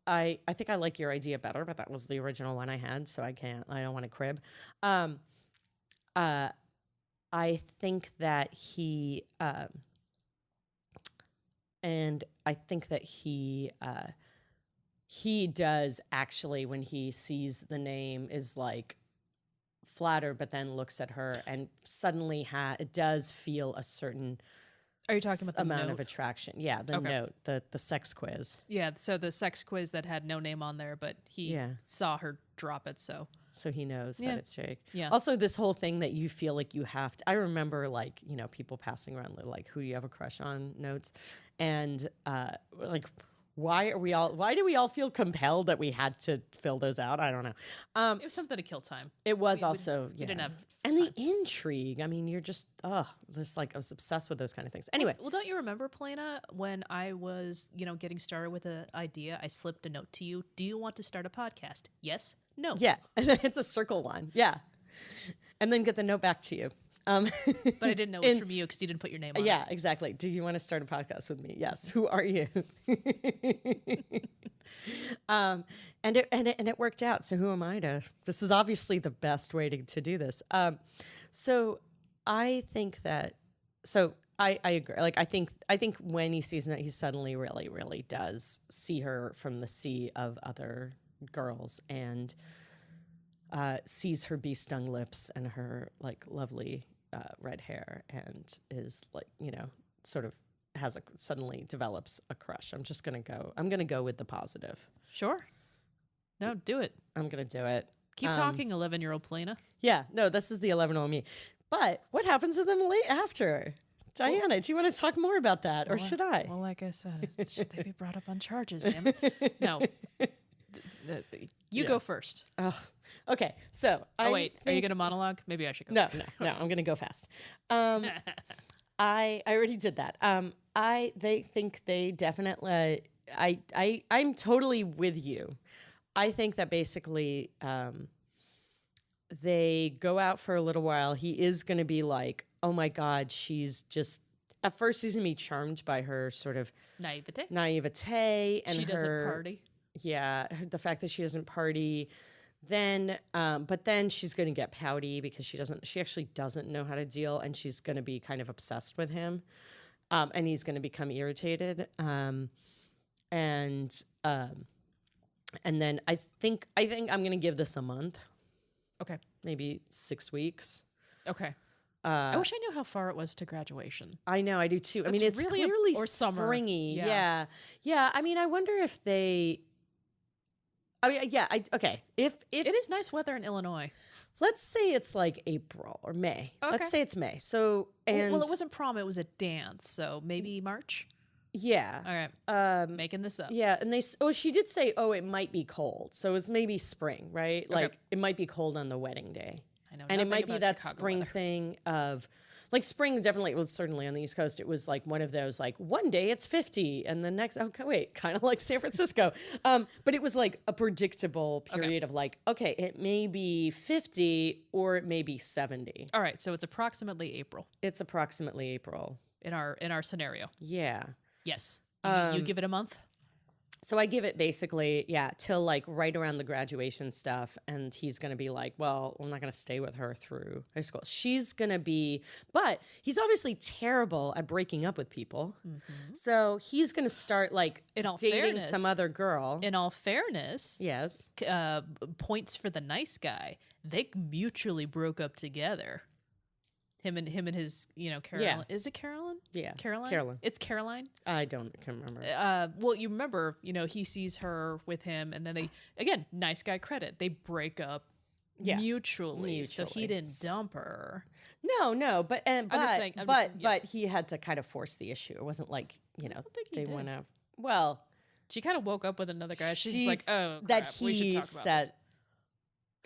I think I like your idea better, but that was the original one I had, so I don't want to crib. I think that he he does actually, when he sees the name, is like flattered, but then looks at her and suddenly it does feel a certain Are you talking about the amount note? of attraction. Yeah, the note, the sex quiz. Yeah, so the sex quiz that had no name on there, but he saw her drop it, so he knows that it's Jake. Yeah. Also, this whole thing that you feel like you have to. I remember, like, people passing around like, "Who do you have a crush on?" notes, and like, why do we all feel compelled that we had to fill those out? I don't know. It was something to kill time. It was we didn't have and time. The intrigue. I mean, you're just there's like, I was obsessed with those kind of things. Anyway, well, don't you remember, Polina, when I was getting started with an idea, I slipped a note to you. Do you want to start a podcast? Yes. No. Yeah, it's a circle one. Yeah, and then get the note back to you. But I didn't know it was from you because you didn't put your name on it. Yeah, exactly. Do you want to start a podcast with me? Yes. Who are you? And it worked out. So who am I to? This is obviously the best way to do this. So I think that. So I agree. Like, I think when he sees that, he suddenly really, really does see her from the sea of other girls and sees her bee-stung lips and her like lovely red hair, and is like, sort of suddenly develops a crush. I'm gonna go with the positive. Sure. No, do it. I'm gonna do it. Keep talking, 11-year-old Polina. Yeah, no, this is the 11-year-old me. But what happens to them after? Diana, do you want to talk more about that, or should I? Well, like I said, should they be brought up on charges, damn it? No. You go first. Oh, okay. So, are you going to monologue? Maybe I should go. No, I'm going to go fast. I already did that. They think they definitely. I'm totally with you. I think that basically, they go out for a little while. He is going to be like, oh my God, she's just. At first, he's going to be charmed by her sort of naivete, and she doesn't party. Yeah, the fact that she doesn't party. Then, but then she's going to get pouty because she actually doesn't know how to deal, and she's going to be kind of obsessed with him, and he's going to become irritated. And then I think I'm going to give this a month. Okay, maybe 6 weeks. Okay. I wish I knew how far it was to graduation. I know, I do too. I mean, it's really clearly springy. Yeah. I mean, I wonder if they. I mean, yeah. Okay. If it is nice weather in Illinois. Let's say it's like April or May. Okay. Let's say it's May. So it wasn't prom; it was a dance. So maybe March. Yeah. All right. Making this up. Yeah, and she did say, it might be cold. So it's maybe spring, right? Okay. Like it might be cold on the wedding day. I know, and it might be that Chicago spring weather. thing of, like, spring definitely was certainly on the East Coast. It was like one of those, like, one day it's 50 and the next, kind of like San Francisco. But it was like a predictable period of like, okay, it may be 50 or it may be 70. All right, so it's approximately April. It's approximately April. In our scenario. Yeah. Yes. You give it a month? So I give it basically, till like right around the graduation stuff. And he's going to be like, well, I'm not going to stay with her through high school. She's going to be, but he's obviously terrible at breaking up with people. Mm-hmm. So he's going to start like dating some other girl. In all fairness. Yes. Points for the nice guy. They mutually broke up together. Him and his, Caroline. Yeah. Is it Carolyn? Yeah. Caroline? It's Caroline? I can't remember. Well, you remember, he sees her with him, and then they, again, nice guy credit. They break up mutually. So he didn't dump her. No, but saying, but he had to kind of force the issue. It wasn't like, I don't think they did. went out. Well, she kind of woke up with another guy. She's like, oh, crap, that he we should talk about set this.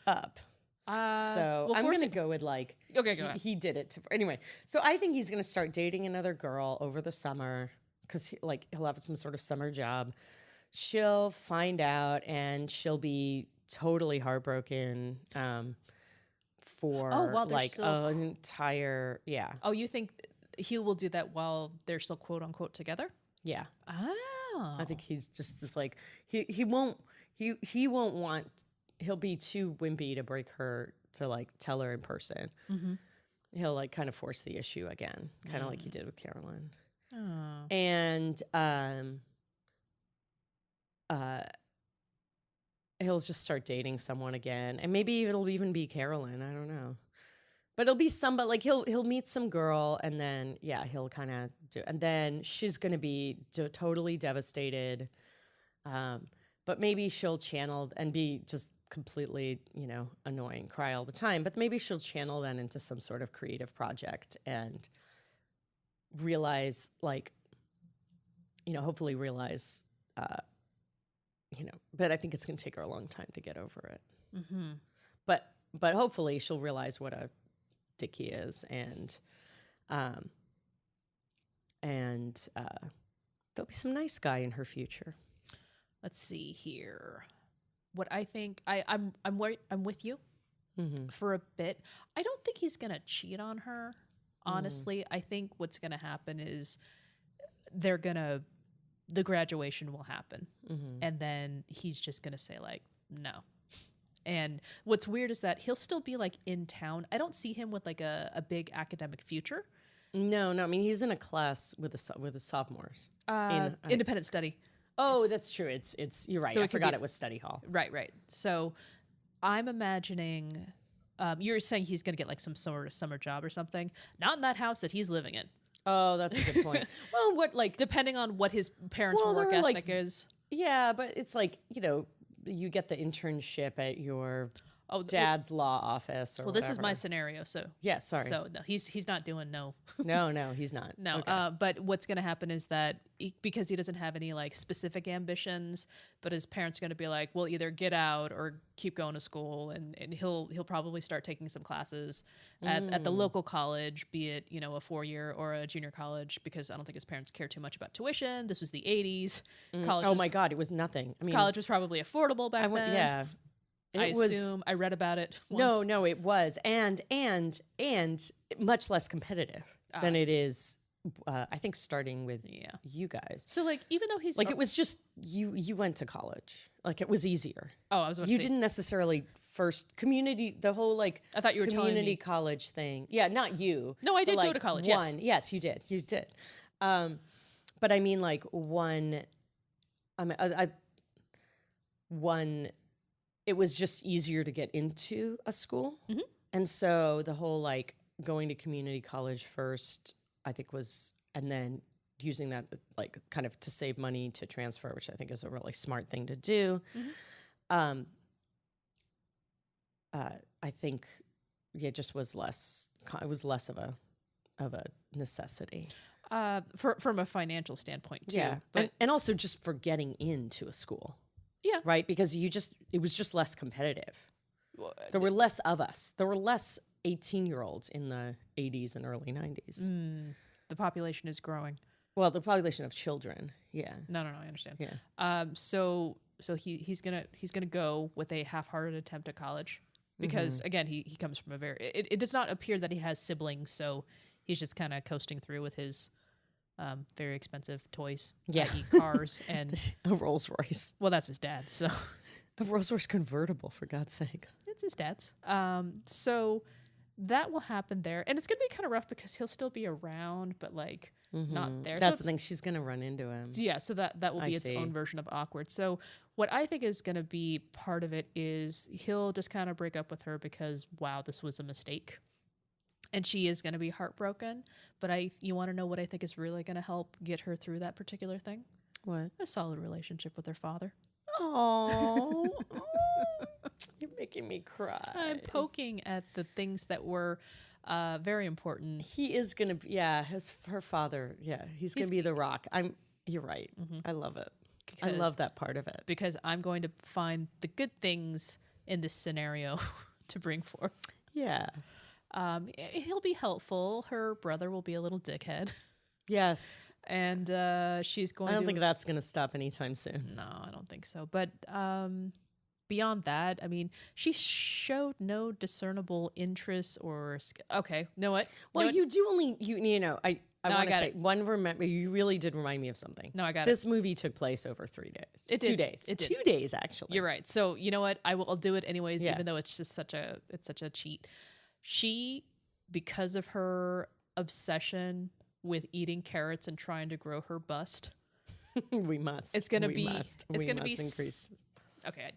up. So I'm going to go with like, okay, go ahead. He did it anyway. So I think he's going to start dating another girl over the summer because he'll have some sort of summer job. She'll find out and she'll be totally heartbroken for an entire, Oh, you think he will do that while they're still quote unquote together? Yeah. Oh. I think he's just like he won't want. He'll be too wimpy to break her to like tell her in person. Mm-hmm. He'll like kind of force the issue again, kind of like he did with Carolyn. Oh. And he'll just start dating someone again, and maybe it'll even be Carolyn. I don't know, but it'll be somebody like he'll meet some girl, and then he'll kind of do, and then she's gonna be totally devastated. But maybe she'll channel and be just completely, annoying, cry all the time. But maybe she'll channel that into some sort of creative project and realize, like, hopefully realize, but I think it's going to take her a long time to get over it. Mm-hmm. But hopefully she'll realize what a dick he is, and there'll be some nice guy in her future. Let's see here. What I think, I'm with you for a bit. I don't think he's gonna cheat on her. Honestly, I think what's gonna happen is the graduation will happen, and then he's just gonna say like no. And what's weird is that he'll still be like in town. I don't see him with like a big academic future. No. I mean, he's in a class with the sophomores. Independent study. Oh, that's true. It's you're right. So I forgot it was study hall. Right. So I'm imagining you're saying he's going to get like some sort of summer job or something. Not in that house that he's living in. Oh, that's a good point. Well, what like depending on what his parents' work ethic is. Yeah, but it's like, you get the internship at your dad's law office or whatever. This is my scenario, so yeah, sorry. So no, he's not doing no. No, he's not. No, okay. But what's going to happen is that because he doesn't have any like specific ambitions, but his parents are going to be like, well, either get out or keep going to school, and he'll probably start taking some classes at the local college, be it a 4-year or a junior college, because I don't think his parents care too much about tuition. This was the 80s. College. Oh my God, it was nothing. I mean, college was probably affordable back then. Yeah. Assume I read about it once. No, it was, and much less competitive than it is. I think starting with you guys. So like, even though he's like, it was just you went to college, like it was easier. Oh, I was. About you to say, didn't necessarily community. The whole like I thought you were community college thing. Yeah, not you. No, I did like go to college. Yes, you did. You did. But I mean, like one. It was just easier to get into a school. Mm-hmm. And so the whole like going to community college first, I think and then using that like kind of to save money to transfer, which I think is a really smart thing to do. Mm-hmm. I think it just was less, it was less of a necessity. From a financial standpoint too. Yeah. But and also just for getting into a school. Yeah. Right? Because it was just less competitive. Well, there were less of us. There were less 18-year-olds in the 80s and early 90s. The population is growing. Well, the population of children. Yeah. No, I understand. Yeah. So he's gonna go with a half-hearted attempt at college because again he comes from a very it does not appear that he has siblings, so he's just kind of coasting through with his very expensive toys, i.e. cars and a Rolls Royce. Well, that's his dad's, so a Rolls Royce convertible, for God's sake. It's his dad's. So that will happen there, and it's gonna be kind of rough because he'll still be around, but like not there. That's the thing; she's gonna run into him. Yeah, so that will be its own version of awkward. So what I think is gonna be part of it is he'll just kind of break up with her because wow, this was a mistake. And she is going to be heartbroken, but you want to know what I think is really going to help get her through that particular thing? What? A solid relationship with her father. Oh, you're making me cry. I'm poking at the things that were very important. He is going to be, her father, he's going to be the rock. You're right. Mm-hmm. I love it. I love that part of it. Because I'm going to find the good things in this scenario to bring forth. Yeah. He'll be helpful. Her brother will be a little dickhead. Yes. And she's going to... I don't think that's going to stop anytime soon. No, I don't think so. But beyond that, I mean, she showed no discernible interest or... Okay, know what? Well, you do only... I want to say one. Remember, you really did remind me of something. No, I got this movie took place over 3 days. It did. 2 days. It did. 2 days actually. You're right. So you know what? I'll do it anyways, even though it's just such a cheat. She, because of her obsession with eating carrots and trying to grow her bust, we must. It's gonna be. It's gonna be increase. Okay, I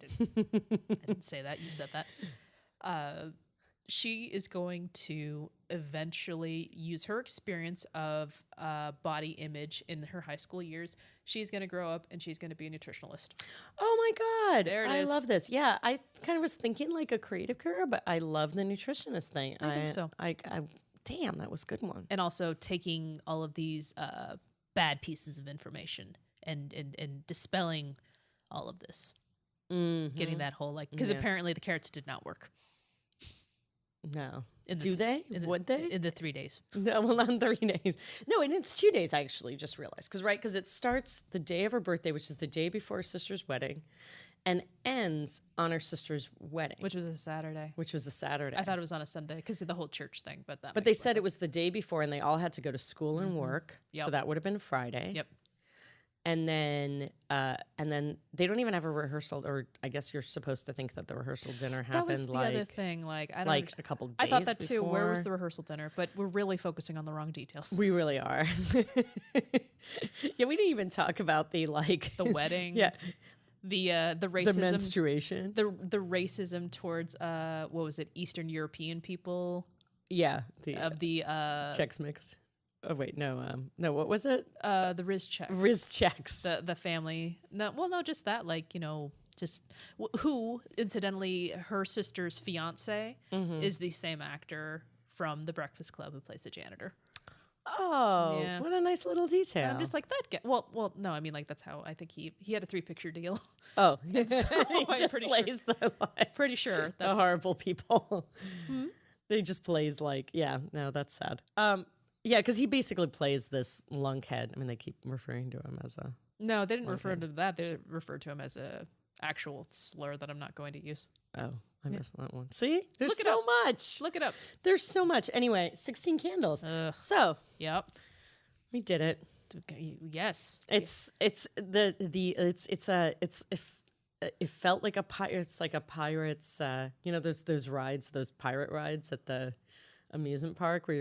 didn't say that. You said that. She is going to eventually use her experience of body image in her high school years. She's going to grow up and she's going to be a nutritionalist. Oh my God. There it is. is. I love this. Yeah, I kind of was thinking like a creative career, but I love the nutritionist thing. I think so. Damn, that was a good one. And also taking all of these bad pieces of information and dispelling all of this. Mm-hmm. Getting that whole, like, because apparently the carrots did not work. No. Do they? Would they? In the 3 days. No, well, not in 3 days. No, and it's 2 days, I actually just realized. Because it starts the day of her birthday, which is the day before her sister's wedding, and ends on her sister's wedding. Which was a Saturday. I thought it was on a Sunday because of the whole church thing. But they said it was the day before, and they all had to go to school and work. Yep. So that would have been Friday. Yep. And then they don't even have a rehearsal, or I guess you're supposed to think that the rehearsal dinner happened. That was the other thing. Like, I don't like a couple days I thought that before. too. Where was the rehearsal dinner? But we're really focusing on the wrong details. We really are. Yeah, we didn't even talk about the wedding. Yeah. The racism, the menstruation, the racism towards what was it, Eastern European people? Yeah, the Czechs mixed. Oh wait, no, what was it? The Riz Czechs. Riz Czechs. The family. No, just that. Like, just who incidentally her sister's fiance is the same actor from The Breakfast Club who plays the janitor. Oh, yeah. What a nice little detail. And I'm just like that guy. Well, no, I mean, like, that's how I think he had a 3-picture deal. Oh, so he just plays the pretty sure that's the horrible people. Hmm? They just plays no, that's sad. Yeah, because he basically plays this lunkhead. I mean, they keep referring to him as a... No, they didn't refer to that. They referred to him as a actual slur that I'm not going to use. Oh, I missed that one. See? There's so much. Look it up. There's so much. Anyway, 16 candles. So. Yep. We did it. Yes. It felt like a pirate. It's like a pirate's, those rides, those pirate rides at the amusement park where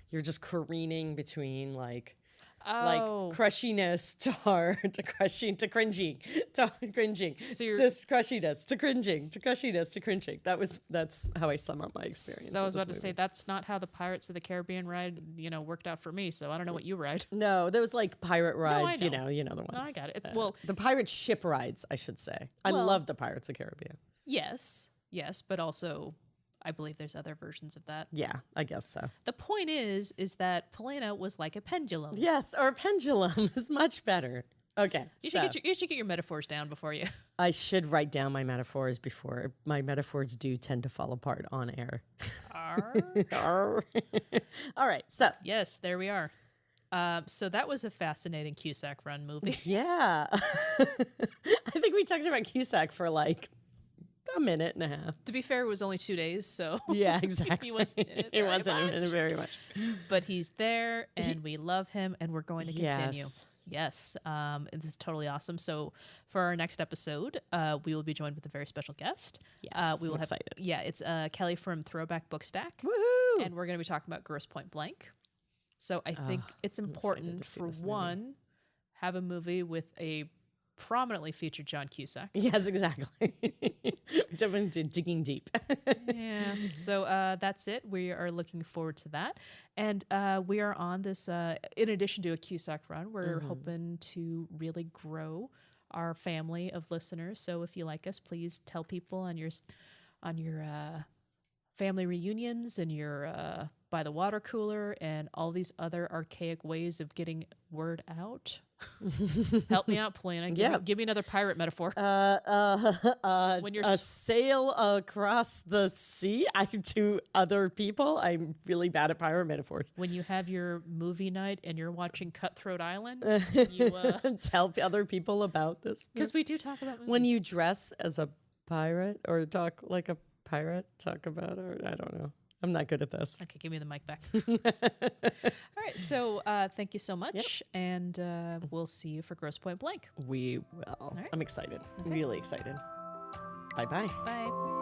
you're just careening between crushiness to hard to crushing to cringing to cringing. So you're just crushiness to cringing to crushiness to cringing. That's how I sum up my experience. So I was about to say that's not how the Pirates of the Caribbean ride, worked out for me. So I don't know what you ride. No, there was pirate rides, you know the ones. No, I got it. The pirate ship rides, I should say. I love the Pirates of the Caribbean. Yes, but also I believe there's other versions of that. Yeah, I guess so. The point is that Polina was like a pendulum. Yes, or a pendulum is much better. Okay. You should get your metaphors down before you. I should write down my metaphors before. My metaphors do tend to fall apart on air. All right, so. Yes, there we are. So that was a fascinating Cusack run movie. Yeah. I think we talked about Cusack for a minute and a half. To be fair, it was only 2 days, so yeah, exactly. He wasn't in it. He wasn't in it very much, but he's there, and we love him, and we're going to continue. Yes, this is totally awesome. So for our next episode, we will be joined with a very special guest. Yes, we will I'm excited. Yeah, it's Kelly from Throwback Bookstack. Woohoo! And we're going to be talking about Grosse Pointe Blank. So I think it's important for one, have a movie with a prominently featured John Cusack. Yes, exactly. Definitely digging deep. Yeah. So that's it. We are looking forward to that. And we are on this, in addition to a Cusack run, we're hoping to really grow our family of listeners. So if you like us, please tell people on your family reunions and your by the water cooler and all these other archaic ways of getting word out. Help me out, Polina. Give me another pirate metaphor. When you're a sail across the sea to other people. I'm really bad at pirate metaphors. When you have your movie night and you're watching Cutthroat Island, you tell other people about this. Because we do talk about movies. When you dress as a pirate or talk like a pirate, talk about it. I don't know. I'm not good at this. Okay, give me the mic back. All right, so thank you so much, and we'll see you for Grosse Pointe Blank. We will. Right. I'm excited. Okay. Really excited. Bye-bye. Bye.